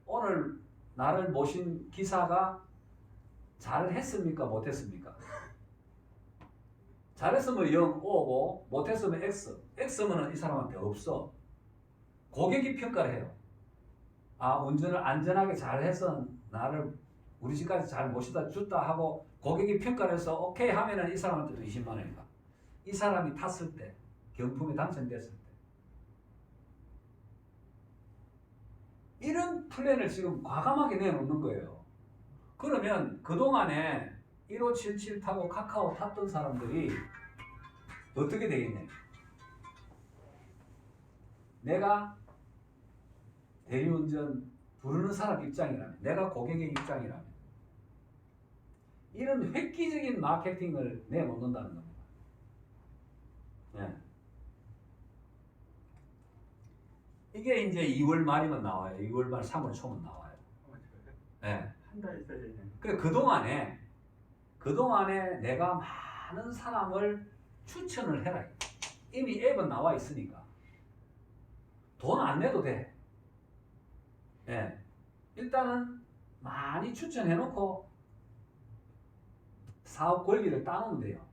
오늘 나를 모신 기사가 잘했습니까? 못했습니까? 잘했으면 0 오고 못했으면 X. X면 이 사람한테 없어. 고객이 평가를 해요. 운전을 안전하게 잘해서 나를 우리 집까지 잘 모시다 줬다 하고 고객이 평가를 해서 오케이 하면은 이 사람한테도 20만 원이다. 이 사람이 탔을 때, 경품에 당첨됐을 때. 이런 플랜을 지금 과감하게 내놓는 거예요. 그러면 그동안에 1577 타고 카카오 탔던 사람들이 어떻게 되겠냐? 내가 대리운전 부르는 사람 입장이라면, 내가 고객의 입장이라면 이런 획기적인 마케팅을 내놓는다는 겁니다. 네. 이게 이제 2월 말이면 나와요. 2월 말, 3월 초면 나와요. 네. 한 달 있어야 되네. 그래 그동안에 내가 많은 사람을 추천을 해라. 이미 앱은 나와 있으니까 돈 안 내도 돼. 예. 일단은 많이 추천해놓고 사업 권리를 따놓으면 돼요.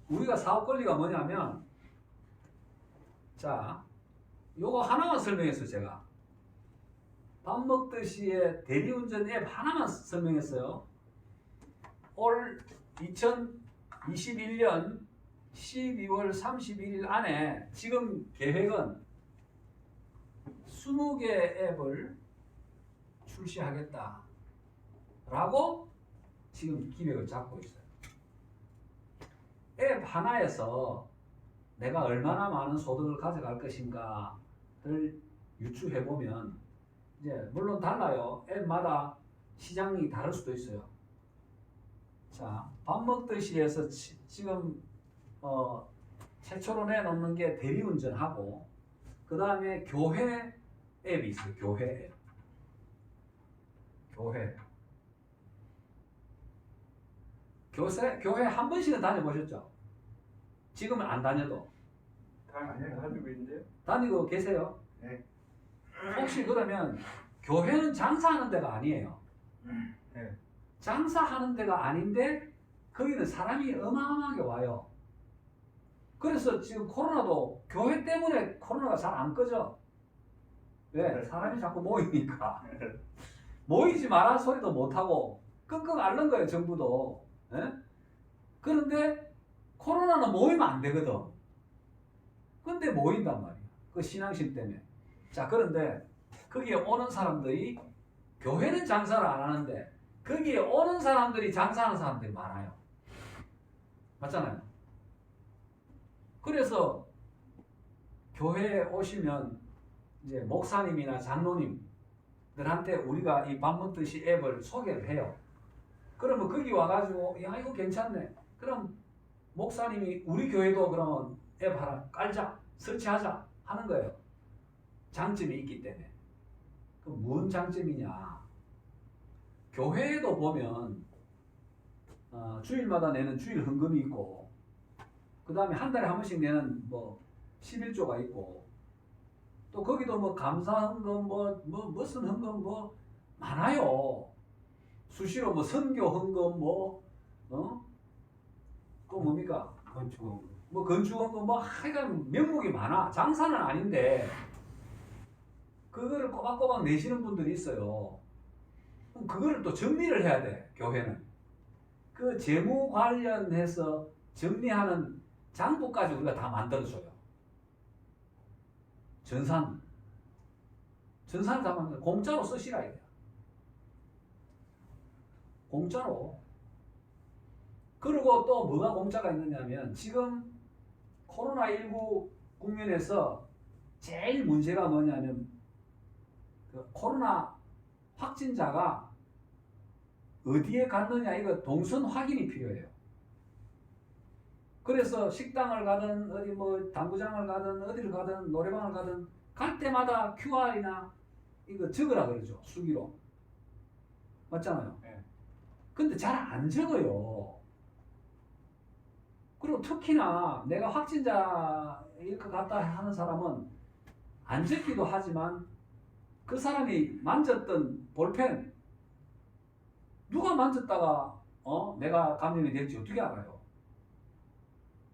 우리가 사업 권리가 뭐냐면, 자, 요거 하나만 설명했어요. 제가 밥 먹듯이의 대리운전 앱 하나만 설명했어요. 올 2021년 12월 31일 안에 지금 계획은 20개 앱을 출시하겠다 라고 지금 기획을 잡고 있어요. 앱 하나에서 내가 얼마나 많은 소득을 가져갈 것인가를 유추해보면 이제 물론 달라요. 앱마다 시장이 다를 수도 있어요. 자, 밥 먹듯이 해서 지금 최초로 내놓는 게 대리운전하고 그 다음에 교회 앱이 있어요. 교회 앱. 교회 한 번씩은 다녀보셨죠? 지금은 안 다녀도 다니고 있는데요. 다니고 계세요? 네. 혹시 그러면 교회는 장사하는 데가 아니에요. 네. 장사하는 데가 아닌데 거기는 사람이 어마어마하게 와요. 그래서 지금 코로나도 교회 때문에 코로나가 잘 안 꺼져. 왜? 사람이 자꾸 모이니까. 모이지 마라 소리도 못하고 끙끙 앓는 거예요, 정부도. 예? 그런데 코로나는 모이면 안 되거든. 근데 모인단 말이야. 그 신앙심 때문에. 자, 그런데 거기에 오는 사람들이 교회는 장사를 안 하는데 거기에 오는 사람들이 장사하는 사람들이 많아요. 맞잖아요. 그래서 교회에 오시면 이제 목사님이나 장로님들한테 우리가 이 밥 먹듯이 앱을 소개를 해요. 그러면 거기 와가지고 야 이거 괜찮네. 그럼 목사님이 우리 교회도 그러면 앱 하나 깔자, 설치하자 하는 거예요. 장점이 있기 때문에. 그 무슨 장점이냐? 교회에도 보면 주일마다 내는 주일 헌금이 있고, 그 다음에 한 달에 한 번씩 내는 뭐 11조가 있고, 또 거기도 뭐 감사 헌금 무슨 헌금 많아요. 수시로 뭐 선교 헌금 또 뭡니까? 건축. 뭐 건축 헌금 하여간 명목이 많아. 장사는 아닌데 그거를 꼬박꼬박 내시는 분들이 있어요. 그럼 그거를 또 정리를 해야 돼, 교회는. 그 재무 관련해서 정리하는 장부까지 우리가 다 만들어줘요. 전산을 다 만들어. 공짜로 쓰시라 이거야. 공짜로. 그리고 또 뭐가 공짜가 있느냐면 지금 코로나19 국면에서 제일 문제가 뭐냐면 그 코로나 확진자가 어디에 갔느냐 이거 동선 확인이 필요해요. 그래서 식당을 가든 어디 뭐 당구장을 가든 어디를 가든 노래방을 가든 갈 때마다 QR이나 이거 적으라 그러죠. 수기로. 맞잖아요. 네. 근데 잘 안 적어요. 그리고 특히나 내가 확진자일 것 같다 하는 사람은 안 적기도 하지만 그 사람이 만졌던 볼펜 누가 만졌다가 내가 감염이 될지 어떻게 알아요?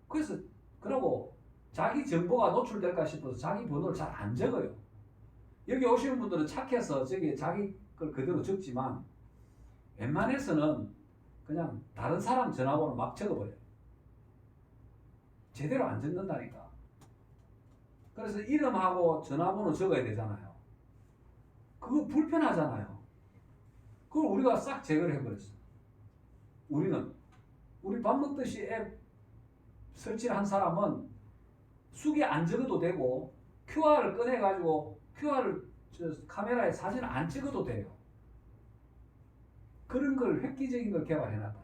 그래서 그러고 자기 정보가 노출될까 싶어서 자기 번호를 잘 안 적어요. 여기 오시는 분들은 착해서 저기 자기 걸 그대로 적지만 웬만해서는 그냥 다른 사람 전화번호 막 적어버려요. 제대로 안 적는다니까. 그래서 이름하고 전화번호 적어야 되잖아요. 그거 불편하잖아요. 그걸 우리가 싹 제거를 해버렸어. 우리 밥 먹듯이 앱 설치를 한 사람은 숙에 안 적어도 되고 QR을 꺼내가지고 QR을 카메라에 사진을 안 찍어도 돼요. 그런 걸 획기적인 걸 개발해놨다.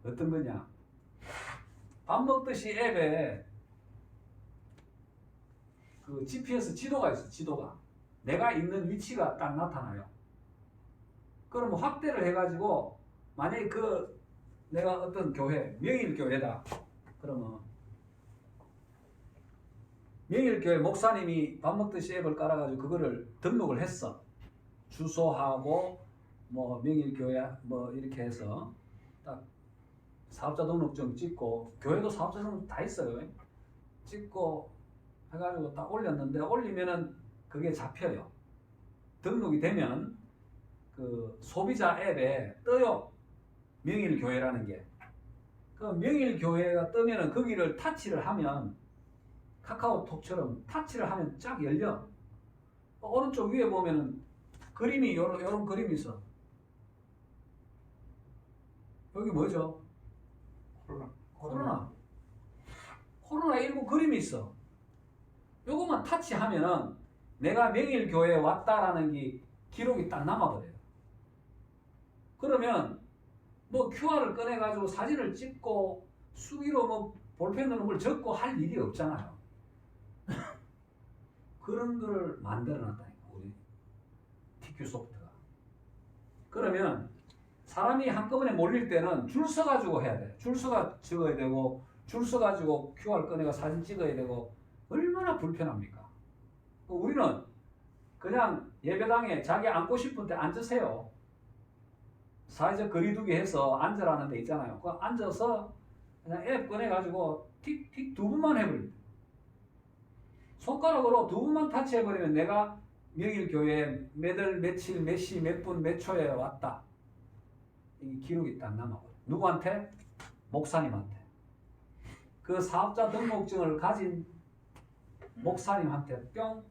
어떤 거냐? 밥 먹듯이 앱에 그 GPS 지도가 있어. 지도가 내가 있는 위치가 딱 나타나요. 그러면 확대를 해가지고 만약에 그 내가 어떤 교회 명일교회다 그러면 명일교회 목사님이 밥 먹듯이 앱을 깔아가지고 그거를 등록을 했어. 주소하고 뭐 명일교회 뭐 이렇게 해서 딱 사업자 등록증 찍고 교회도 사업자 등록 다 있어요. 찍고 해가지고 딱 올렸는데 올리면은 그게 잡혀요. 등록이 되면 그 소비자 앱에 떠요. 명일교회라는 게. 그 명일교회가 뜨면은 거기를 타치를 하면 카카오톡처럼 타치를 하면 쫙 열려. 오른쪽 위에 보면은 그림이 요런 그림이 있어. 여기 뭐죠? 코로나19 그림이 있어. 요것만 타치하면은 내가 명일교회에 왔다라는 게 기록이 딱 남아버려요. 그러면 뭐 QR을 꺼내가지고 사진을 찍고 수기로 뭐 볼펜으로 뭘 적고 할 일이 없잖아요. 그런 거를 만들어놨다니까 우리 TQ 소프트가. 그러면 사람이 한꺼번에 몰릴 때는 줄 서가지고 해야 돼. 줄 서가 적어야 되고 줄 서가지고 QR 꺼내가 사진 찍어야 되고 얼마나 불편합니까? 우리는 그냥 예배당에 자기 앉고 싶은 데 앉으세요. 사회적 거리두기 해서 앉으라는 데 있잖아요. 그 앉아서 그냥 앱 꺼내가지고 틱틱 두 번만 해버립니다. 손가락으로 두 번만 타치해버리면 내가 명일교회 몇월 며칠 몇 시 몇 분 몇 초에 왔다. 이 기록이 딱 남아버려요. 누구한테? 목사님한테. 그 사업자 등록증을 가진 목사님한테 뿅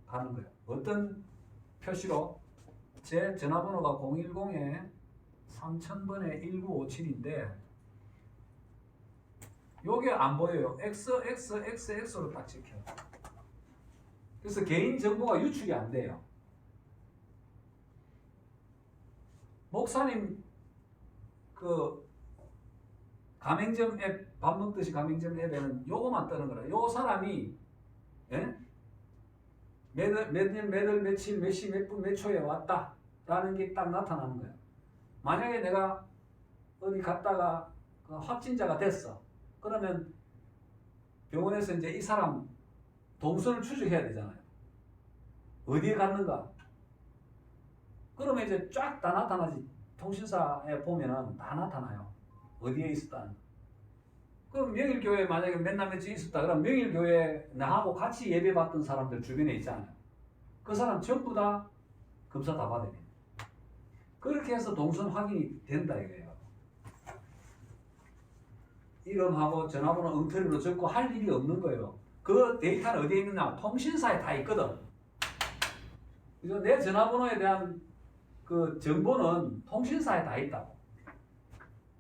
가는 거예요. 어떤 표시로? 제 전화번호가 010-3000번에 1957인데 요게 안 보여요. XXXX로 딱 찍혀요. 그래서 개인 정보가 유출이 안 돼요. 목사님 그 가맹점 앱, 밥 먹듯이 가맹점 앱에는 요거만 뜨는 거라. 요 사람이 예? 몇월 며칠 몇 시 몇 분 몇 초에 왔다 라는 게 딱 나타나는 거예요. 만약에 내가 어디 갔다가 그 확진자가 됐어. 그러면 병원에서 이제 이 사람 동선을 추적해야 되잖아요. 어디에 갔는가? 그러면 이제 쫙 다 나타나지. 통신사에 보면은 다 나타나요. 어디에 있었다. 그럼 명일교회 만약에 맨날 며칠 있었다. 그럼 명일교회 나하고 같이 예배받던 사람들 주변에 있잖아요. 그 사람 전부 다 검사 다 받아야 돼요. 그렇게 해서 동선 확인이 된다 이거예요. 이름하고 전화번호 엉터리로 적고 할 일이 없는 거예요. 그 데이터는 어디에 있느냐? 통신사에 다 있거든. 그래서 내 전화번호에 대한 그 정보는 통신사에 다 있다고.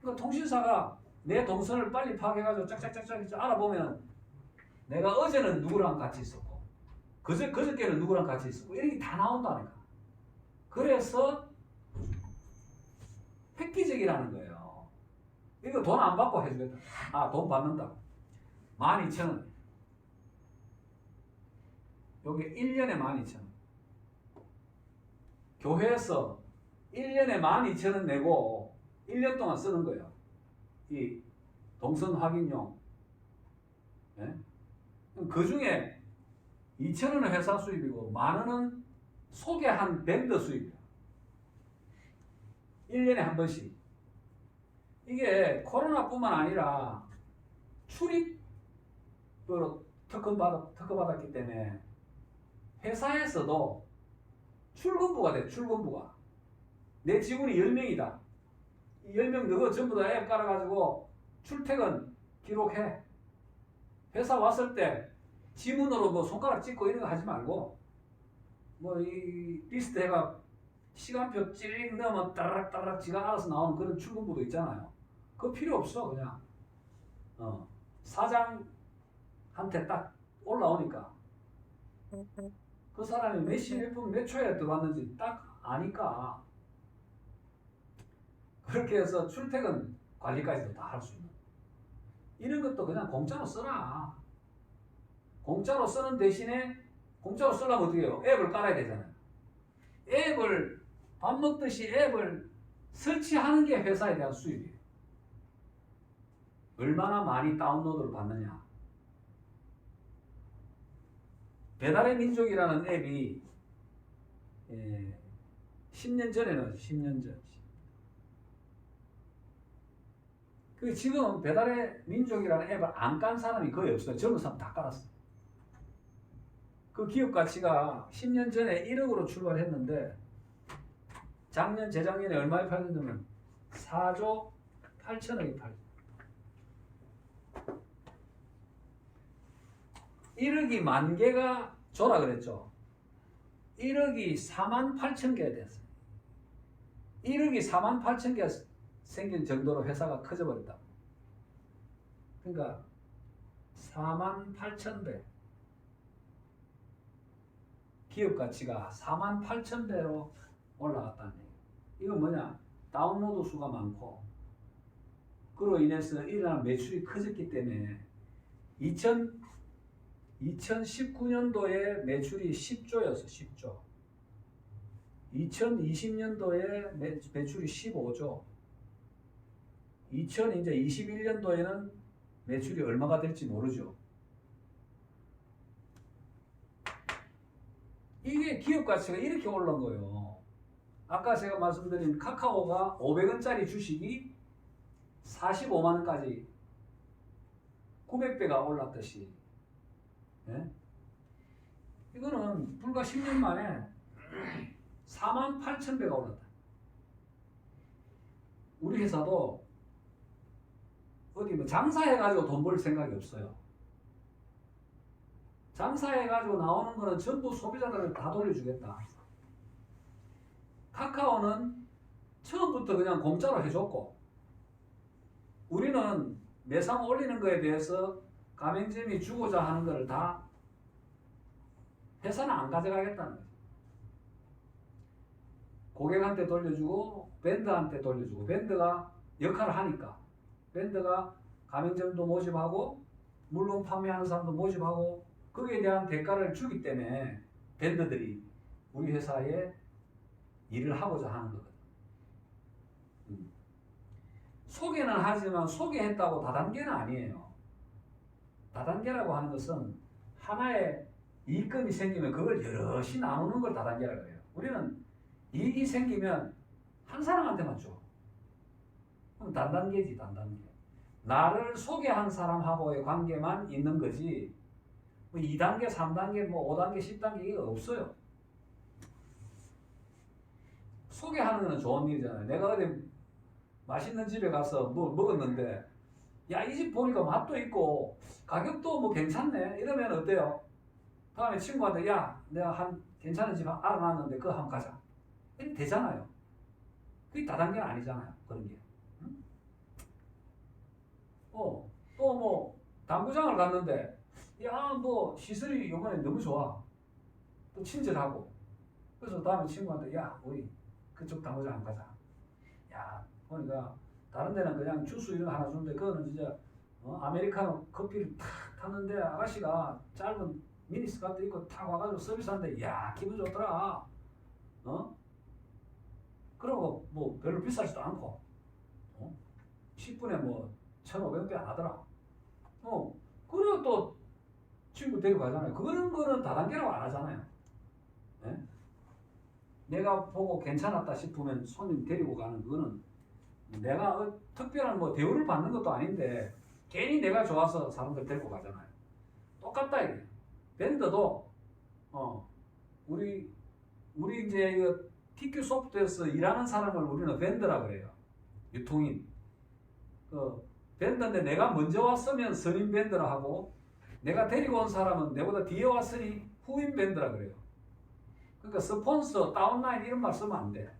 그러니까 통신사가 내 동선을 빨리 파악해가지고 짝짝짝짝 알아보면 내가 어제는 누구랑 같이 있었고 그저께는 누구랑 같이 있었고 이런 게 다 나온다니까. 그래서 획기적이라는 거예요. 이거 돈 안 받고 해주겠다. 아, 돈 받는다. 12,000원. 요게 1년에 12,000원. 교회에서 1년에 12,000원 내고 1년 동안 쓰는 거예요. 이 동선 확인용. 네? 그 중에 2,000원은 회사 수입이고 10,000원은 소개한 밴드 수입이에요. 1년에 한 번씩. 이게 코로나뿐만 아니라 출입으로 특허받았기 때문에 회사에서도 출근부가 돼. 출근부가. 내 직원이 10명이다. 10명 너가 전부 다 앱 깔아가지고 출퇴근 기록해. 회사 왔을 때 지문으로 뭐 손가락 찍고 이런 거 하지 말고 뭐 이 리스트 해가 시간표 찌릿 넣으면 따라락 지가 알아서 나오는 그런 출근부도 있잖아요. 그거 필요 없어. 그냥 사장한테 딱 올라오니까 그 사람이 몇 시 몇 분 몇 초에 들어왔는지 딱 아니까 그렇게 해서 출퇴근 관리까지도 다 할 수 있는 이런 것도 그냥 공짜로 써라. 공짜로 쓰는 대신에 공짜로 쓰려면 어떻게 해요? 앱을 깔아야 되잖아요. 앱을 밥 먹듯이 앱을 설치하는 게 회사에 대한 수입이에요. 얼마나 많이 다운로드를 받느냐. 배달의 민족이라는 앱이 10년 전에는 10년 전. 그 지금 배달의 민족이라는 앱을 안 깐 사람이 거의 없어요. 젊은 사람 다 깔았어요. 그 기업 가치가 10년 전에 1억으로 출발했는데 작년 재작년에 얼마에 팔렸냐면 4조 8천억에 팔렸어요. 1억이 만 개가 줘라 그랬죠. 1억이 4만 8천 개가 됐어요. 1억이 4만 8천 개가 생긴 정도로 회사가 커져버렸다. 그러니까 4만 8천 배. 기업 가치가 4만 8천 배로 올라갔다는 얘기예요. 이건 뭐냐? 다운로드 수가 많고 그로 인해서 일어난 매출이 커졌기 때문에 2019년도에 매출이 10조였어. 10조. 2020년도에 매출이 15조. 2021년도에는 매출이 얼마가 될지 모르죠. 이게 기업 가치가 이렇게 올라온 거예요. 아까 제가 말씀드린 카카오가 500원짜리 주식이 45만 원까지 900배가 올랐듯이, 예? 이거는 불과 10년 만에 48,000배가 올랐다. 우리 회사도 어디 뭐 장사해가지고 돈 벌 생각이 없어요. 장사해가지고 나오는 거는 전부 소비자들을 다 돌려주겠다. 카카오는 처음부터 그냥 공짜로 해줬고, 우리는 매상 올리는 거에 대해서 가맹점이 주고자 하는 거를 다 회사는 안 가져가겠다는 거죠. 고객한테 돌려주고 밴드한테 돌려주고, 밴드가 역할을 하니까 밴드가 가맹점도 모집하고 물건 판매하는 사람도 모집하고 거기에 대한 대가를 주기 때문에 밴드들이 우리 회사에 일을 하고자 하는 거거든. 소개는 하지만 소개했다고 다단계는 아니에요. 다단계라고 하는 것은 하나의 이익금이 생기면 그걸 여럿이 나누는 걸 다단계라고 해요. 우리는 이익이 생기면 한 사람한테만 줘. 그럼 단단계지, 단단계. 나를 소개한 사람하고의 관계만 있는 거지, 뭐 2단계, 3단계, 뭐 5단계, 10단계 이게 없어요. 소개하는 거는 좋은 일이잖아요. 내가 어디 맛있는 집에 가서 뭐 먹었는데, 야, 이 집 보니까 맛도 있고 가격도 뭐 괜찮네 이러면 어때요? 다음에 친구한테, 야, 내가 한 괜찮은 집 알아놨는데 그거 한번 가자. 이렇게 되잖아요. 그게 다단계는 아니잖아요. 그런 게. 응? 또 뭐 당구장을 갔는데, 야, 뭐 시설이 이번에 너무 좋아. 또 친절하고. 그래서 다음에 친구한테, 야, 우리 그쪽 당구장 안 가자. 야, 보니까 다른 데는 그냥 주스 이런 거 하나 주는데 그거는 진짜 아메리카노 커피를 탁 탔는데 아가씨가 짧은 미니 스커트 입고 탁 와가지고 서비스하는데, 야, 기분 좋더라. 그리고 뭐 별로 비싸지도 않고 10분에 뭐 1,500원 안 하더라. 그리고 또 친구 데리고 가잖아요. 그런 거는 다단계라고 안 하잖아요. 네? 내가 보고 괜찮았다 싶으면 손님 데리고 가는 그거는 내가 특별한 뭐 대우를 받는 것도 아닌데 괜히 내가 좋아서 사람들 데리고 가잖아요. 똑같다 이게. 밴드도 우리 이제 이거 TQ 소프트에서 일하는 사람을 우리는 밴드라 그래요. 유통인. 밴드인데 내가 먼저 왔으면 선임 밴드라 하고, 내가 데리고 온 사람은 내보다 뒤에 왔으니 후임 밴드라 그래요. 그러니까 스폰서, 다운라인 이런 말 쓰면 안 돼.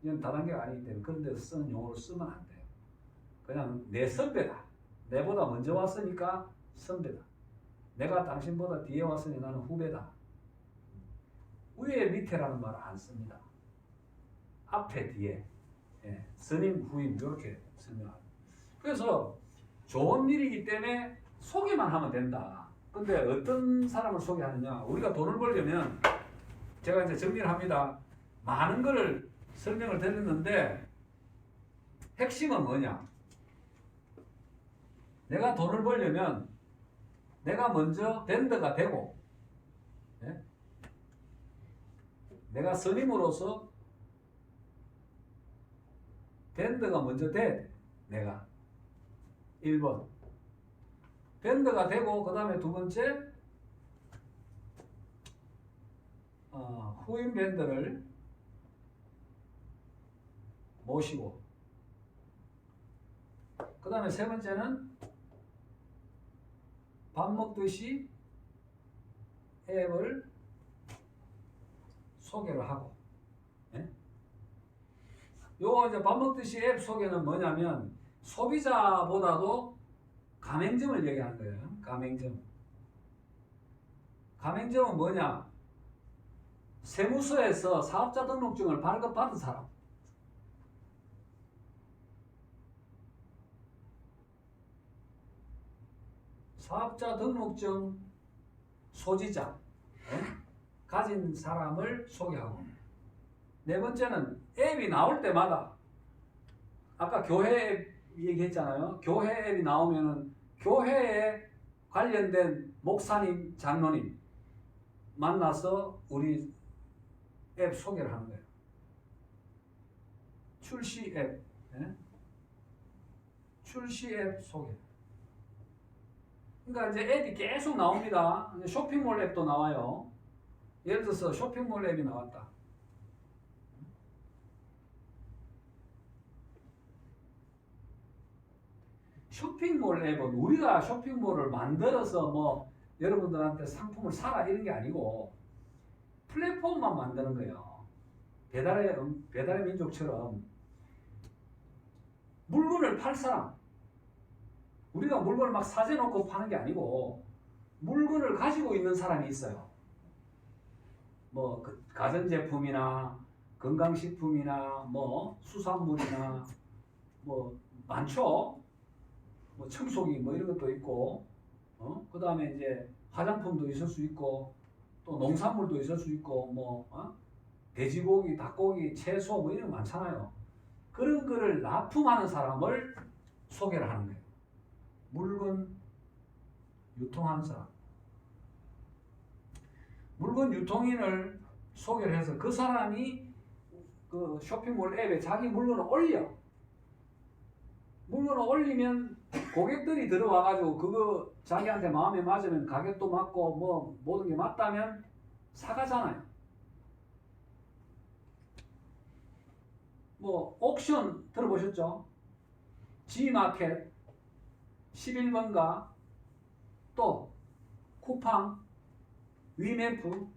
이건 다단계가 아니기 때문에 그런 데서 쓰는 용어로 쓰면 안 돼요. 그냥 내 선배다. 내보다 먼저 왔으니까 선배다. 내가 당신보다 뒤에 왔으니 나는 후배다. 위에 밑에라는 말을 안 씁니다. 앞에 뒤에. 예, 선임 후임 이렇게 설명합니다. 그래서 좋은 일이기 때문에 소개만 하면 된다. 근데 어떤 사람을 소개하느냐, 우리가 돈을 벌려면, 제가 이제 정리를 합니다. 많은 거를 설명을 드렸는데 핵심은 뭐냐, 내가 돈을 벌려면 내가 먼저 밴드가 되고, 예? 내가 선임으로서 밴드가 먼저 돼. 내가 1번 밴드가 되고, 그 다음에 두 번째 후임 밴드를 모시고, 그 다음에 세 번째는 밥 먹듯이 앱을 소개를 하고, 예? 요거 이제 밥 먹듯이 앱 소개는 뭐냐면 소비자보다도 가맹점을 얘기하는 거예요. 가맹점은 뭐냐? 세무서에서 사업자 등록증을 발급받은 사람. 사업자 등록증 소지자, 가진 사람을 소개하고, 네 번째는 앱이 나올 때마다, 아까 교회 앱 얘기했잖아요. 교회 앱이 나오면은 교회에 관련된 목사님, 장로님, 만나서 우리 앱 소개를 하는 거예요. 출시 앱, 예? 출시 앱 소개. 그러니까 이제 앱이 계속 나옵니다. 이제 쇼핑몰 앱도 나와요. 예를 들어서 쇼핑몰 앱이 나왔다. 쇼핑몰 앱은 우리가 쇼핑몰을 만들어서 뭐 여러분들한테 상품을 사라 이런 게 아니고 플랫폼만 만드는 거예요. 배달의 민족처럼 물건을 팔 사람, 우리가 물건을 막 사재놓고 파는 게 아니고 물건을 가지고 있는 사람이 있어요. 뭐 가전제품이나 건강식품이나 뭐 수산물이나 뭐 많죠. 뭐 청소기 뭐 이런 것도 있고, 그 다음에 이제 화장품도 있을 수 있고, 또 농산물도 있을 수 있고, 뭐 돼지고기, 닭고기, 채소 뭐 이런 거 많잖아요. 그런 거를 납품하는 사람을 소개를 하는 거예요. 물건 유통하는 사람. 물건 유통인을 소개를 해서 그 사람이 그 쇼핑몰 앱에 자기 물건을 올려. 물건을 올리면 고객들이 들어와가지고 그거 자기한테 마음에 맞으면 가격도 맞고 뭐 모든 게 맞다면 사가잖아요. 뭐 옥션 들어보셨죠? G마켓 11번가 또 쿠팡 위메프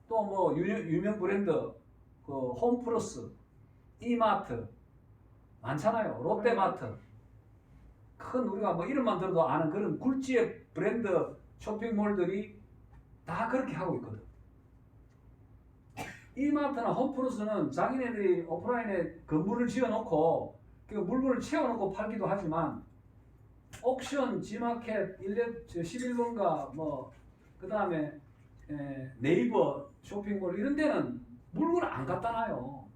또 뭐 유명 브랜드 그 홈플러스 이마트 많잖아요. 롯데마트 큰 우리가 뭐 이름만 들어도 아는 그런 굴지의 브랜드 쇼핑몰들이 다 그렇게 하고 있거든. 이마트나 홈플러스는 자기네들이 오프라인에 건물을 지어놓고 그 물건을 채워놓고 팔기도 하지만 옥션, G마켓, 11번가 뭐 그 다음에 네이버 쇼핑몰 이런 데는 물건을 안 갖다 놔요.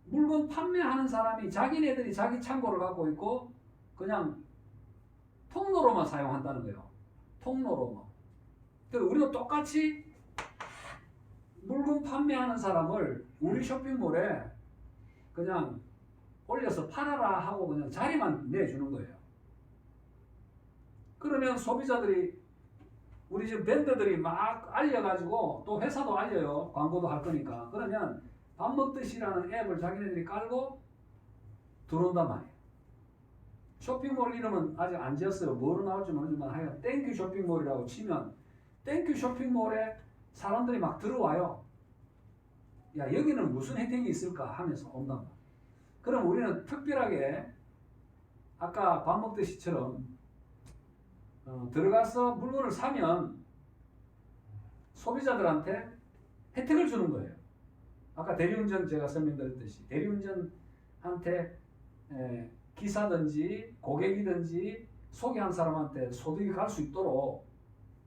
물건 판매하는 사람이 자기네들이 자기 창고를 갖고 있고 그냥 통로로만 사용한다는 거예요. 통로로만. 그러니까 우리도 똑같이 물건 판매하는 사람을 우리 쇼핑몰에 그냥 올려서 팔아라 하고 그냥 자리만 내주는 거예요. 그러면 소비자들이 우리 집 밴드들이 막 알려가지고 또 회사도 알려요. 광고도 할 거니까. 그러면 밥 먹듯이라는 앱을 자기네들이 깔고 들어온단 말이에요. 쇼핑몰 이름은 아직 안 지었어요. 뭐로 나올지 모르지만 하여간 땡큐 쇼핑몰이라고 치면 땡큐 쇼핑몰에 사람들이 막 들어와요. 야 여기는 무슨 혜택이 있을까 하면서 온단 말이에요. 그럼 우리는 특별하게 아까 밥 먹듯이처럼 들어가서 물건을 사면 소비자들한테 혜택을 주는 거예요. 아까 대리운전 제가 설명드렸듯이 대리운전한테 기사든지 고객이든지 소개한 사람한테 소득이 갈 수 있도록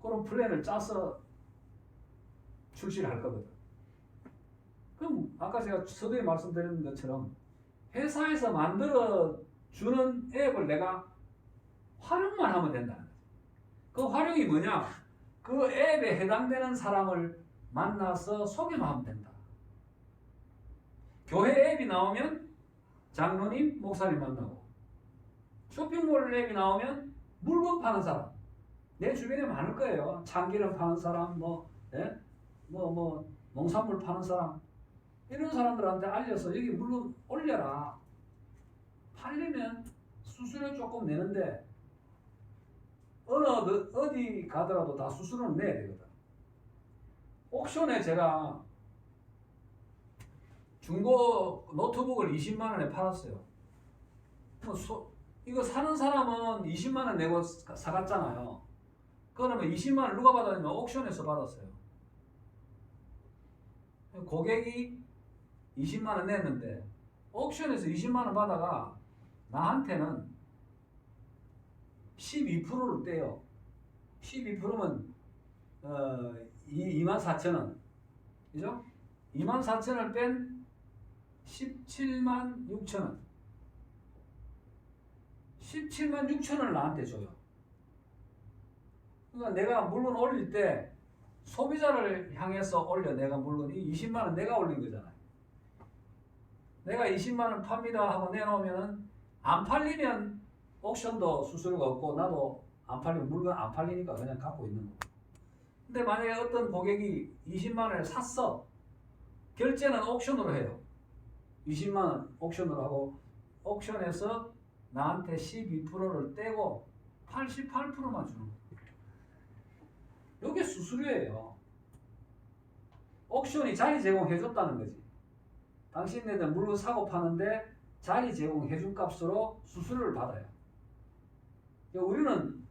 그런 플랜을 짜서 출시를 할 거거든. 그럼 아까 제가 서두에 말씀드린 것처럼 회사에서 만들어주는 앱을 내가 활용만 하면 된다는 거죠. 그 활용이 뭐냐? 그 앱에 해당되는 사람을 만나서 소개만 하면 된다. 교회 앱이 나오면 장로님, 목사님 만나고 쇼핑몰 앱이 나오면 물건 파는 사람 내 주변에 많을 거예요. 참기름 파는 사람, 뭐 농산물 파는 사람 이런 사람들한테 알려서 여기 물건 올려라. 팔리면 수수료 조금 내는데 어디 가더라도 다 수수료는 내야 되거든. 옥션에 제가 중고 노트북을 20만 원에 팔았어요. 이거 사는 사람은 20만 원 내고 사갔잖아요. 그러면 20만 원 누가 받았냐면 옥션에서 받았어요. 고객이 20만 원 냈는데 옥션에서 20만 원 받아가 나한테는 12%를 떼요. 12%면 24,000원. 그죠? 24,000원을 뺀 17만 6천원. 17만 6천원을 나한테 줘요. 그러니까 내가 물건 올릴 때 소비자를 향해서 올려. 내가 물건 이 20만 원 내가 올린 거잖아요. 내가 20만 원 팝니다 하고 내놓으면은 안 팔리면 옥션도 수수료가 없고 나도 안 팔리면 물건 안 팔리니까 그냥 갖고 있는 거고. 근데 만약에 어떤 고객이 20만 원을 샀어. 결제는 옥션으로 해요. 20만 원 옥션으로 하고 옥션에서 나한테 12%를 떼고 88%만 주는 거예요. 이게 수수료예요. 옥션이 자리 제공해줬다는 거지. 당신네들 물건 사고 파는데 자리 제공해준 값으로 수수료를 받아요. 우리는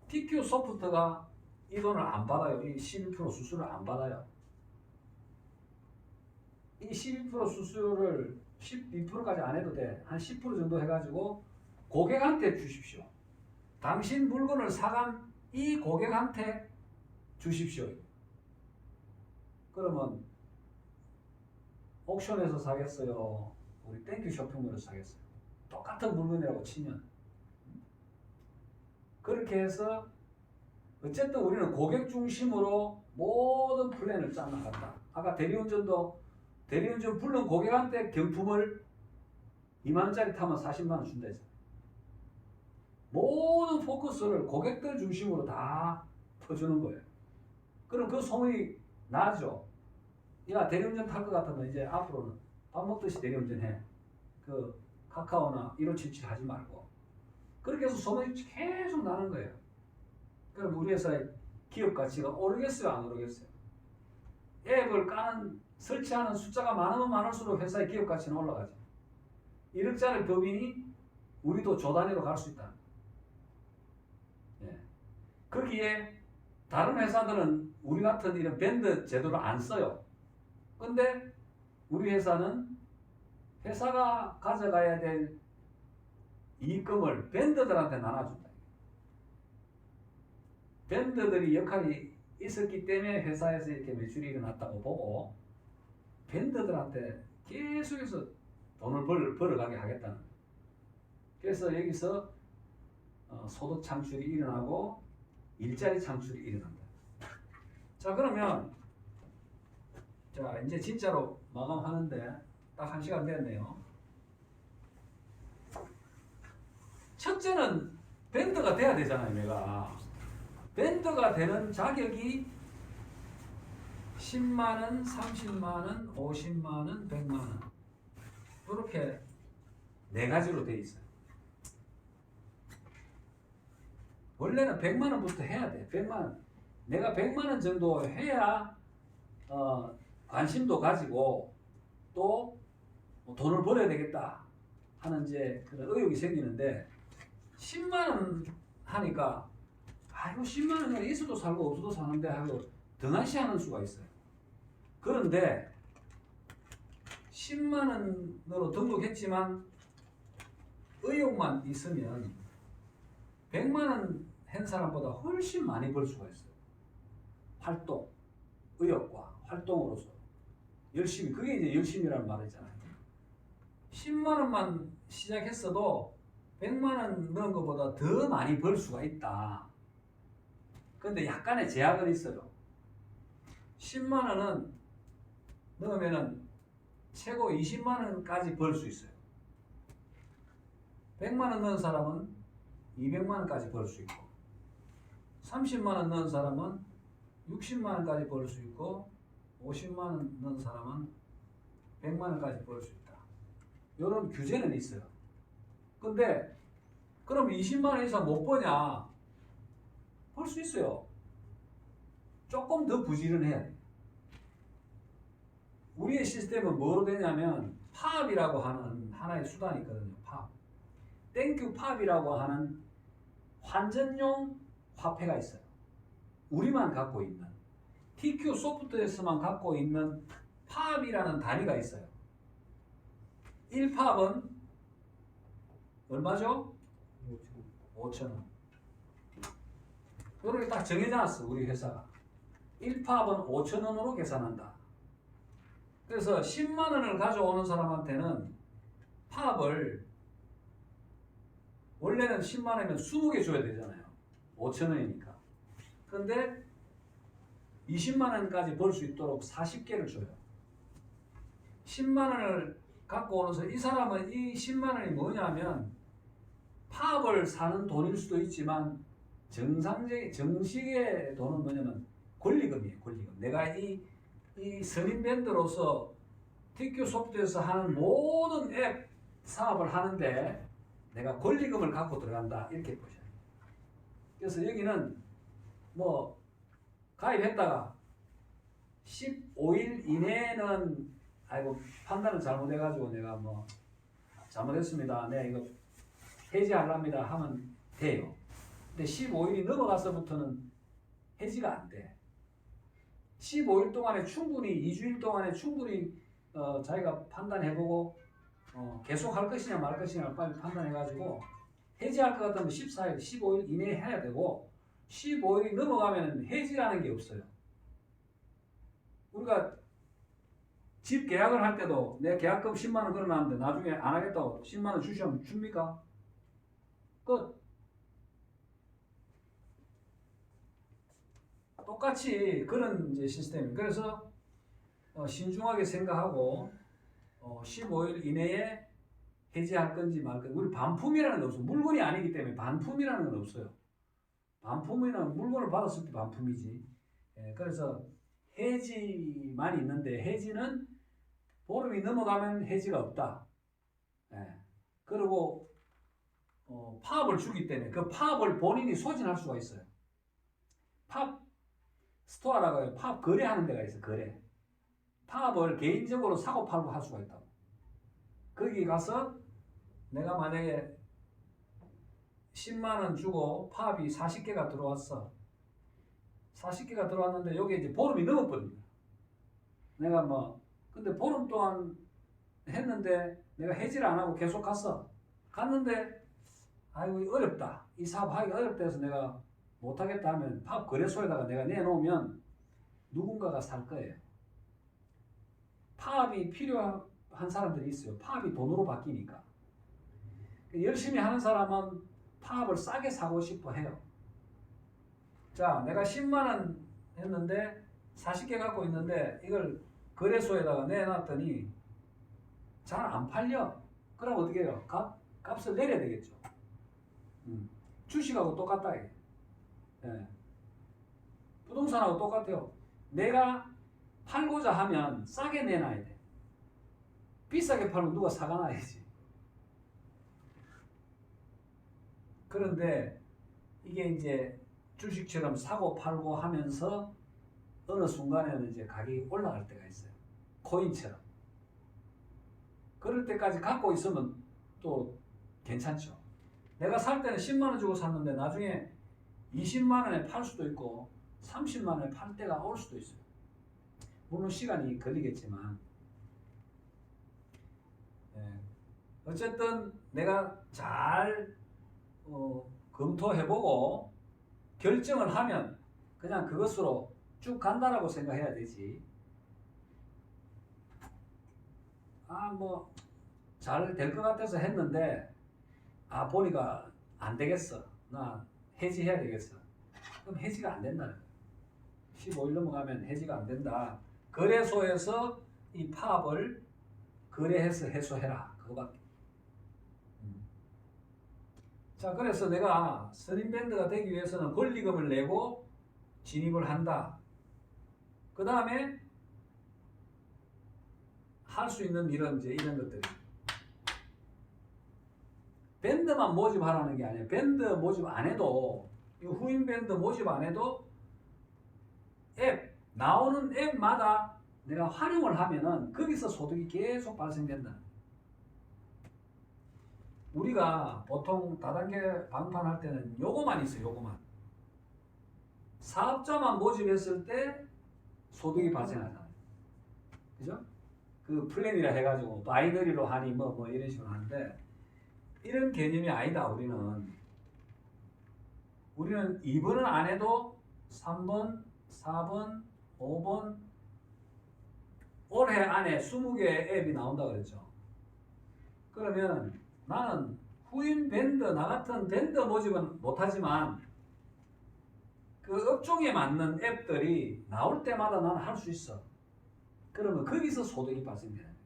TQ 소프트가 이 돈을 안 받아요. 이 12% 수수료를 안 받아요. 이 12% 수수료를 12%까지 안 해도 돼. 한 10% 정도 해가지고 고객한테 주십시오. 당신 물건을 사간 이 고객한테 주십시오. 그러면 옥션에서 사겠어요? 우리 땡큐 쇼핑몰에서 사겠어요? 똑같은 물건이라고 치면. 그렇게 해서 어쨌든 우리는 고객 중심으로 모든 플랜을 짜나간다. 아까 대리운전 부른 고객한테 경품을 2만 원짜리 타면 40만 원 준다 했잖아요. 모든 포커스를 고객들 중심으로 다 퍼주는 거예요. 그럼 그 소문이 나죠. 야, 대리운전 탈 것 같으면 이제 앞으로는 밥 먹듯이 대리운전 해. 그 카카오나 1577 하지 말고. 그렇게 해서 소문이 계속 나는 거예요. 그럼 우리 회사의 기업 가치가 오르겠어요, 안 오르겠어요? 앱을 설치하는 숫자가 많으면 많을수록 회사의 기업 가치는 올라가죠. 1억짜리 법인이 우리도 조 단위로 갈 수 있다. 예. 거기에 다른 회사들은 우리 같은 이런 밴드 제도를 안 써요. 근데 우리 회사는 회사가 가져가야 될 이익금을 밴드들한테 나눠준다. 밴드들이 역할이 있었기 때문에 회사에서 이렇게 매출이 일어났다고 보고 밴드들한테 계속해서 돈을 벌어가게 하겠다는 거예요. 그래서 여기서 소득 창출이 일어나고 일자리 창출이 일어난다. 자, 그러면 자, 이제 진짜로 마감하는데 딱 1시간 됐네요. 첫째는 밴드가 돼야 되잖아요. 내가 밴드가 되는 자격이 10만원, 30만원, 50만원, 100만원 이렇게 4가지로 돼 있어요. 원래는 100만원부터 해야 돼. 100만원. 내가 100만원 정도 해야 관심도 가지고 또 돈을 벌어야 되겠다 하는 이제 그런 의욕이 생기는데 10만원 하니까 이거 10만원이면 있어도 살고 없어도 사는데 하고 등한시하는 수가 있어요. 그런데 10만원으로 등록했지만 의욕만 있으면 100만원 한 사람보다 훨씬 많이 벌 수가 있어요. 활동, 의욕과 활동으로서 열심히, 그게 이제 열심이라는 말이잖아요. 10만원만 시작했어도 100만원 넣은 것보다 더 많이 벌 수가 있다. 근데 약간의 제약은 있어요. 10만원은 넣으면은 최고 20만원까지 벌 수 있어요. 100만원 넣은 사람은 200만원까지 벌 수 있고 30만원 넣은 사람은 60만원까지 벌 수 있고 50만원 넣은 사람은 100만원까지 벌 수 있다. 이런 규제는 있어요. 근데 그럼 20만원 이상 못 버냐? 벌 수 있어요. 조금 더 부지런해야 돼. 우리의 시스템은 뭐로 되냐면 팝이라고 하는 하나의 수단이 있거든요. 팝. 땡큐 팝이라고 하는 환전용 화폐가 있어요. 우리만 갖고 있는 TQ 소프트에서만 갖고 있는 팝이라는 단위가 있어요. 1팝은 얼마죠? 5,000원. 이렇게 딱 정해놨어. 우리 회사가 1팝은 5,000원으로 계산한다. 그래서 10만원을 가져오는 사람한테는 팝을 원래는 10만원이면 20개 줘야 되잖아요. 5,000원이니까. 근데 20만 원까지 벌 수 있도록 40개를 줘요. 10만 원을 갖고 오면서 이 사람은 이 10만 원이 뭐냐면 팝을 사는 돈일 수도 있지만 정식의 돈은 뭐냐면 권리금이에요. 권리금. 내가 이 선임 밴드로서 TQ 소프트에서 하는 모든 앱 사업을 하는데 내가 권리금을 갖고 들어간다. 이렇게 보셔요. 그래서 여기는 뭐 가입했다가 15일 이내에는 아이고 판단을 잘못해가지고 내가 뭐 잘못했습니다. 네 이거 해지하랍니다 하면 돼요. 근데 15일이 넘어가서부터는 해지가 안 돼. 15일 동안에 충분히 2주일 동안에 충분히 자기가 판단해보고 계속 할 것이냐 말 것이냐 빨리 판단해가지고 해지할 것 같으면 14일, 15일 이내에 해야 되고 15일이 넘어가면 해지라는 게 없어요. 우리가 집 계약을 할 때도 내 계약금 10만 원 걸어놨는데 나중에 안 하겠다고 10만 원 주시면 줍니까? 끝. 똑같이 그런 이제 시스템이에요. 그래서 신중하게 생각하고 15일 이내에 해지할 건지 말 건지. 우리 반품이라는 게 없어요. 물건이 아니기 때문에 반품이라는 건 없어요. 반품이는 물건을 받았을 때 반품이지. 그래서 해지만 있는데 해지는 보름이 넘어가면 해지가 없다. 그리고 파업을 주기 때문에 그 파업을 본인이 소진할 수가 있어요. 팝 스토어라고 해요. 팝 거래하는 데가 있어요. 거래. 팝을 개인적으로 사고 팔고 할 수가 있다고. 거기 가서 내가 만약에 10만 원 주고 팝이 40개가 들어왔어. 40개가 들어왔는데 여기 이제 보름이 넘어버립니다. 내가 뭐 근데 보름 동안 했는데 내가 해지를 안 하고 계속 갔는데 아이고 어렵다. 이 사업 하기가 어렵다 해서 내가 못하겠다 하면 팝 거래소에다가 내가 내놓으면 누군가가 살 거예요. 팝이 필요한 사람들이 있어요. 팝이 돈으로 바뀌니까. 열심히 하는 사람은 팝을 싸게 사고 싶어 해요. 자, 내가 10만 원 했는데 40개 갖고 있는데 이걸 거래소에다가 내놨더니 잘 안 팔려. 그럼 어떻게 해요? 값을 내려야 되겠죠. 주식하고 똑같다. 부동산하고 똑같아요. 내가 팔고자 하면 싸게 내놔야 돼. 비싸게 팔면 누가 사가 놔야지. 그런데 이게 이제 주식처럼 사고 팔고 하면서 어느 순간에는 이제 가격이 올라갈 때가 있어요. 코인처럼. 그럴 때까지 갖고 있으면 또 괜찮죠. 내가 살 때는 10만 원 주고 샀는데 나중에 20만 원에 팔 수도 있고 30만 원에 팔 때가 올 수도 있어요. 물론 시간이 걸리겠지만 어쨌든 내가 잘 검토해보고 결정을 하면 그냥 그것으로 쭉 간다라고 생각해야 되지. 뭐 잘 될 것 같아서 했는데 보니까 안 되겠어. 나 해지해야 되겠어. 그럼 해지가 안 된다는 거야. 15일 넘어가면 해지가 안 된다. 거래소에서 이 팝을 거래해서 해소해라. 그거밖에. 자, 그래서 내가 선임밴드가 되기 위해서는 권리금을 내고 진입을 한다. 그 다음에 할 수 있는 일은 이제 이런 것들이. 밴드만 모집하라는 게 아니에요. 밴드 모집 안 해도, 이 후임 밴드 모집 안 해도 나오는 앱마다 내가 활용을 하면은 거기서 소득이 계속 발생된다. 우리가 보통 다단계 방판할 때는 요거만 있어요. 요거만. 사업자만 모집했을 때 소득이 발생하잖아요. 그죠? 그 플랜이라 해가지고 바이너리로 하니 뭐 이런 식으로 하는데 이런 개념이 아니다. 우리는 2번은 안 해도 3번, 4번, 5번 올해 안에 20개의 앱이 나온다 그랬죠. 그러면 나는 후임 밴드, 나 같은 밴드 모집은 못하지만 그 업종에 맞는 앱들이 나올 때마다 나는 할 수 있어. 그러면 거기서 소득이 발생되는 거예요.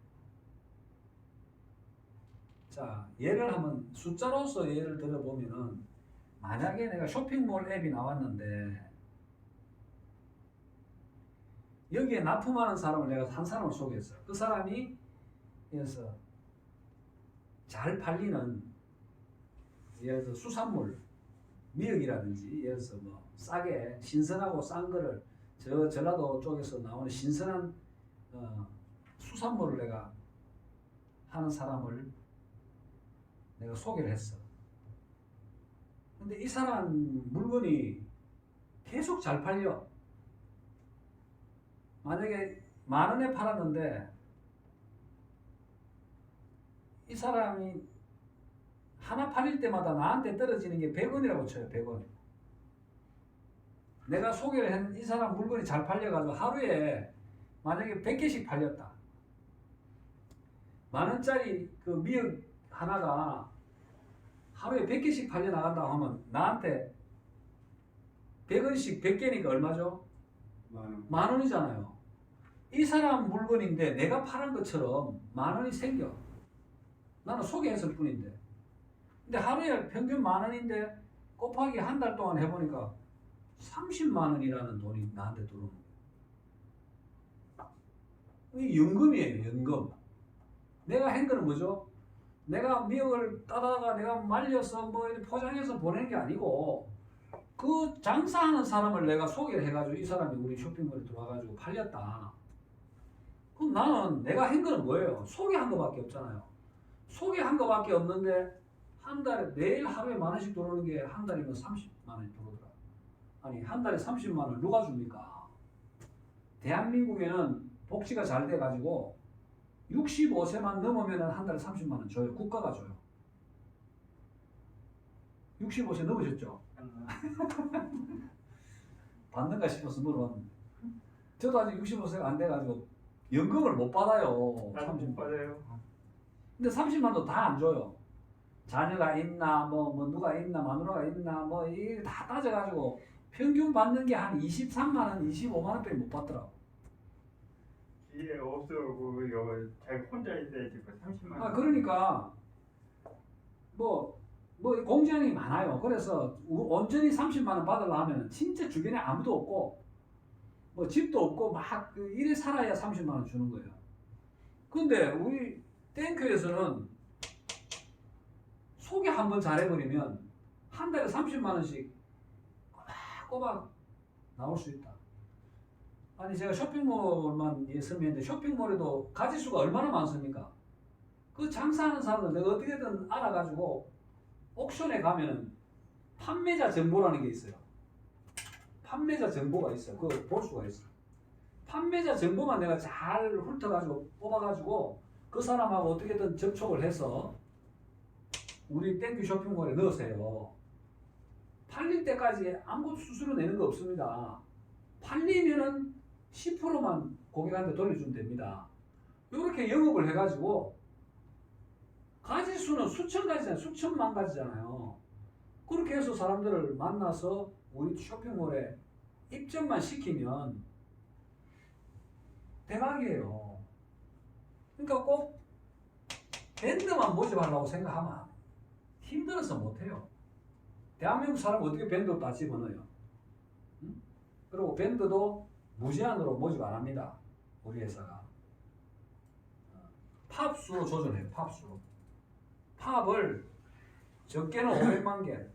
자, 예를 한번 숫자로서 예를 들어보면은 만약에 내가 쇼핑몰 앱이 나왔는데 여기에 납품하는 사람을 내가 한 사람을 소개했어. 그 사람이 그래서 잘 팔리는 예를 들어 수산물 미역이라든지 예를 들어서 뭐 싸게 신선하고 싼 거를 저 전라도 쪽에서 나오는 신선한 수산물을 내가 하는 사람을 내가 소개를 했어. 근데 이 사람 물건이 계속 잘 팔려. 만약에 10,000원에 팔았는데 이 사람이 하나 팔릴 때마다 나한테 떨어지는 게 100원이라고 쳐요. 100원. 내가 소개를 한 이 사람 물건이 잘 팔려가지고 하루에 만약에 100개씩 팔렸다. 10,000원짜리 그 미역 하나가 하루에 100개씩 팔려 나간다고 하면 나한테 100원씩 100개니까 얼마죠? 10,000원이잖아요. 이 사람 물건인데 내가 팔은 것처럼 10,000원이 생겨. 나는 소개했을 뿐인데. 근데 하루에 평균 10,000원인데 곱하기 한 달 동안 해보니까 30만 원이라는 돈이 나한테 들어오는 거예요. 이 연금이에요, 연금. 내가 한 거는 뭐죠? 내가 미역을 따다가 내가 말려서 뭐 포장해서 보내는 게 아니고 그 장사하는 사람을 내가 소개를 해가지고 이 사람이 우리 쇼핑몰에 들어와가지고 팔렸다. 그럼 나는 내가 한 거는 뭐예요? 소개한 거밖에 없잖아요. 소개한 거밖에 없는데 한 달에 매일 하루에 10,000원씩 들어오는 게 한 달이면 30만 원이 들어오더라. 아니 한 달에 30만 원을 누가 줍니까? 대한민국에는 복지가 잘 돼가지고 65세만 넘으면 한 달에 30만 원 줘요. 국가가 줘요. 65세 넘으셨죠? 받는가 싶어서 물어봤는데 저도 아직 65세가 안 돼가지고 연금을 못 받아요. 30 받아요. 근데 30만도 다 안 줘요. 자녀가 있나 뭐 누가 있나 마누라가 있나 뭐 이게 다 따져가지고 평균 받는 게 한 23만 원, 25만 원밖에 못 받더라고. 이게 없어 그 자기 혼자 있어야지 그 30만 원. 아 그러니까 뭐 공장이 많아요. 그래서 온전히 30만 원 받으려면 진짜 주변에 아무도 없고 뭐 집도 없고 막 이래 살아야 30만 원 주는 거예요. 근데 우리 땡큐에서는 소개 한번 잘해버리면 한 달에 30만 원씩 꼬박 나올 수 있다. 아니 제가 쇼핑몰만 설명했는데 쇼핑몰에도 가짓수가 얼마나 많습니까? 그 장사하는 사람들 내가 어떻게든 알아가지고 옥션에 가면은 판매자 정보라는 게 있어요. 판매자 정보가 있어요. 그거 볼 수가 있어요. 판매자 정보만 내가 잘 훑어가지고 뽑아가지고 그 사람하고 어떻게든 접촉을 해서 우리 땡큐 쇼핑몰에 넣으세요. 팔릴 때까지 아무 수수료 내는 거 없습니다. 팔리면은 10%만 고객한테 돌려주면 됩니다. 이렇게 영업을 해가지고 가지수는 수천 가지잖아요. 수천만 가지잖아요. 그렇게 해서 사람들을 만나서 우리 쇼핑몰에 입점만 시키면 대박이에요. 그러니까 꼭 밴드만 모집하려고 생각하면 힘들어서 못해요. 대한민국 사람 어떻게 밴드 다 집어넣어요? 응? 그리고 밴드도 무제한으로 모집 안 합니다. 우리 회사가. 팝수로 조절해요. 팝수로. 팝을 적게는 500만 개,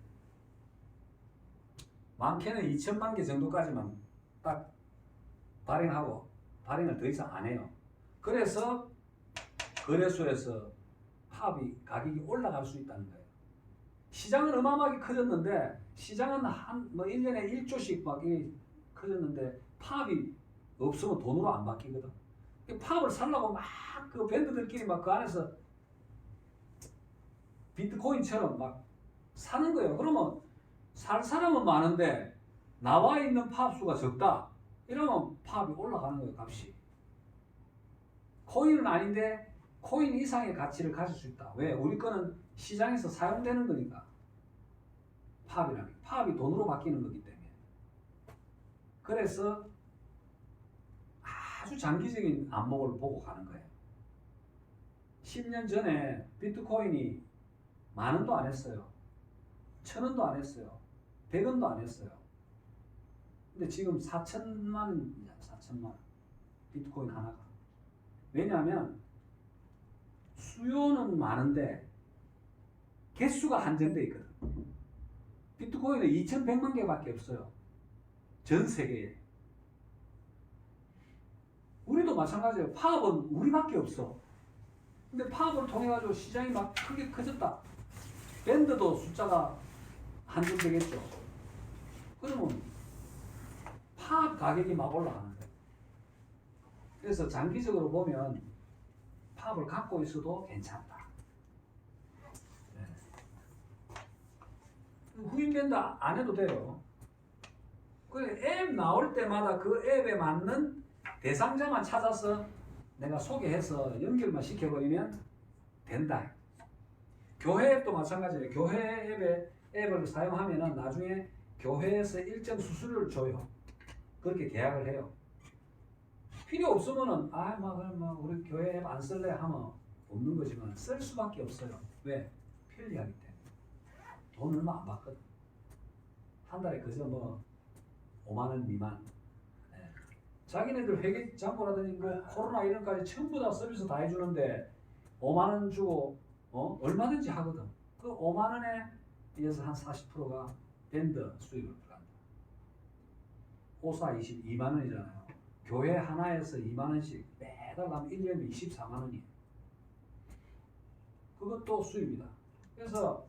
많게는 2,000만 개 정도까지만 딱 발행하고 발행을 더 이상 안 해요. 그래서 거래소에서 팝이 가격이 올라갈 수 있다는 거예요. 시장은 어마어마하게 커졌는데 시장은 뭐 1년에 1조씩 막 커졌는데 팝이 없으면 돈으로 안 바뀌거든. 팝을 살려고 막 그 밴드들끼리 막 그 안에서 비트코인처럼 막 사는 거예요. 그러면 살 사람은 많은데 나와 있는 팝 수가 적다. 이러면 팝이 올라가는 거예요. 값이. 코인은 아닌데 코인 이상의 가치를 가질 수 있다. 왜? 우리 거는 시장에서 사용되는 거니까. 팝이라는 게. 팝이 돈으로 바뀌는 거기 때문에. 그래서 아주 장기적인 안목을 보고 가는 거예요. 10년 전에 비트코인이 10,000원도 안 했어요. 1,000원도 안 했어요. 100원도 안 했어요. 근데 지금 4천만 원이잖아요. 4천만 원. 비트코인 하나가. 왜냐하면 수요는 많은데 개수가 한정돼 있거든. 비트코인은 2,100만 개밖에 없어요. 전 세계에. 우리도 마찬가지예요. 파업은 우리밖에 없어. 근데 파업을 통해 가지고 시장이 막 크게 커졌다. 밴드도 숫자가 한정되겠죠. 그러면 파업 가격이 막 올라가는 거예요. 그래서 장기적으로 보면 파업을 갖고 있어도 괜찮다. 네. 후임 밴드 안 해도 돼요. 그 앱 나올 때마다 그 앱에 맞는 대상자만 찾아서 내가 소개해서 연결만 시켜버리면 된다. 교회 앱도 마찬가지예요. 교회 앱을 사용하면 나중에 교회에서 일정 수수료를 줘요. 그렇게 계약을 해요. 필요 없으면은 우리 교회 앱 안 쓸래 하면 없는 거지만 쓸 수밖에 없어요. 왜? 편리하기 때문에. 돈 얼마 안 받거든. 한 달에 그저 5만 원 미만. 네. 자기네들 회계 잔고라든지 코로나 이런까지 전부 다 서비스 다 해주는데 5만 원 주고 얼마든지 하거든. 그 5만 원에 이어서 한 40%가 밴드 수익을 들어간다. 오사 22만 원이잖아요. 교회 하나에서 2만 원씩 매달 하면 1년에 24만 원이에요. 그것도 수입이다. 그래서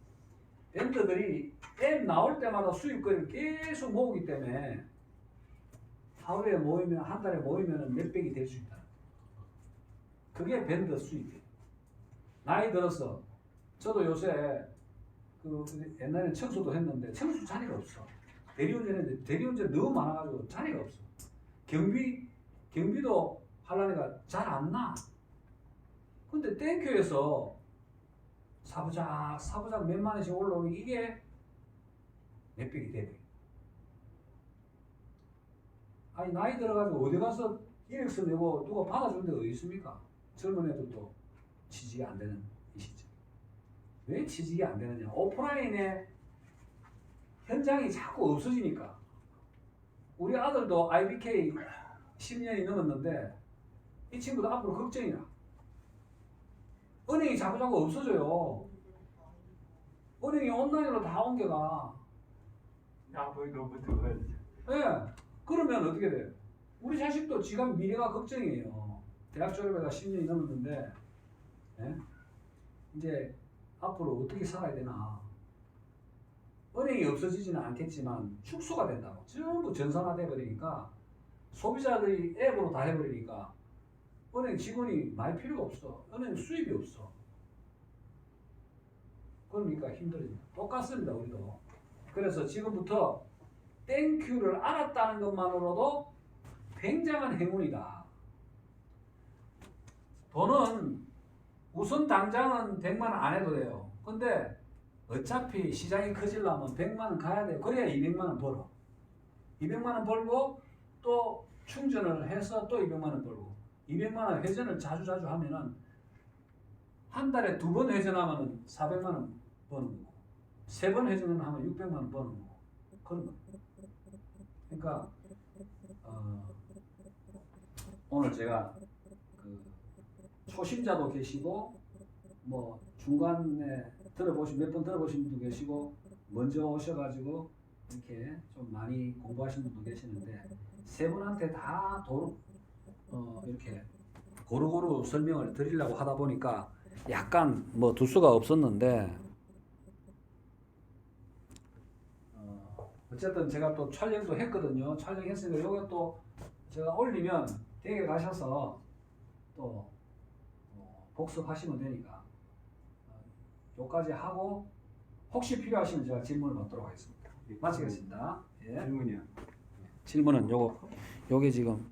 밴드들이 앱 나올 때마다 수익거리를 계속 모으기 때문에 하루에 모이면 한 달에 모이면 몇백이 될 수 있다. 그게 밴드 수입이에요. 나이 들어서 저도 요새 옛날에는 청소도 했는데 청소 자리가 없어. 대리운전했는데 대리운전 너무 많아가지고 자리가 없어. 경비도 하려니까 잘 안 나. 근데 땡큐에서 사부작 몇만 원씩 올라오면 이게 몇백이 돼. 아니 나이 들어가지고 어디 가서 이력서 내고 누가 받아주는 데가 어디 있습니까? 젊은 애들도 취직이 안 되는 이 시점. 왜 취직이 안 되느냐? 오프라인에 현장이 자꾸 없어지니까. 우리 아들도 IBK 10년이 넘었는데 이 친구도 앞으로 걱정이야. 은행이 자꾸 없어져요. 은행이 온라인으로 다 옮겨가. 야보이 너무 들어야지. 예. 그러면 어떻게 돼요? 우리 자식도 지금 미래가 걱정이에요. 대학 졸업해가 10년이 넘었는데, 예? 이제 앞으로 어떻게 살아야 되나. 은행이 없어지지는 않겠지만 축소가 된다고. 전부 전산화돼 버리니까 소비자들이 앱으로 다 해버리니까 은행 직원이 많이 필요가 없어. 은행 수입이 없어. 그러니까 힘들어집니다. 똑같습니다, 우리도. 그래서 지금부터 땡큐를 알았다는 것만으로도 굉장한 행운이다. 돈은 우선 당장은 100만 원 안 해도 돼요. 근데 어차피 시장이 커지려면 100만 원 가야 돼요. 그래야 200만 원 벌어. 200만 원 벌고 또 충전을 해서 또 200만 원 벌고 200만 원 회전을 자주 하면은 한 달에 2번 회전하면은 400만 원 버는 거고 3번 회전을 하면 600만 원 버는 거고 그런 거. 그러니까 오늘 제가 초심자도 계시고 중간에 몇 번 들어보신 분도 계시고 먼저 오셔가지고 이렇게 좀 많이 공부하신 분도 계시는데 세 분한테 다 이렇게 고루고루 설명을 드리려고 하다 보니까 약간 둘 수가 없었는데 어쨌든 제가 또 촬영도 했거든요. 촬영했으니까 요거 또 제가 올리면 댁에 가셔서 또 복습하시면 되니까 요까지 하고 혹시 필요하시면 제가 질문을 받도록 하겠습니다. 마치겠습니다. 예. 질문이요. 질문은 요게 지금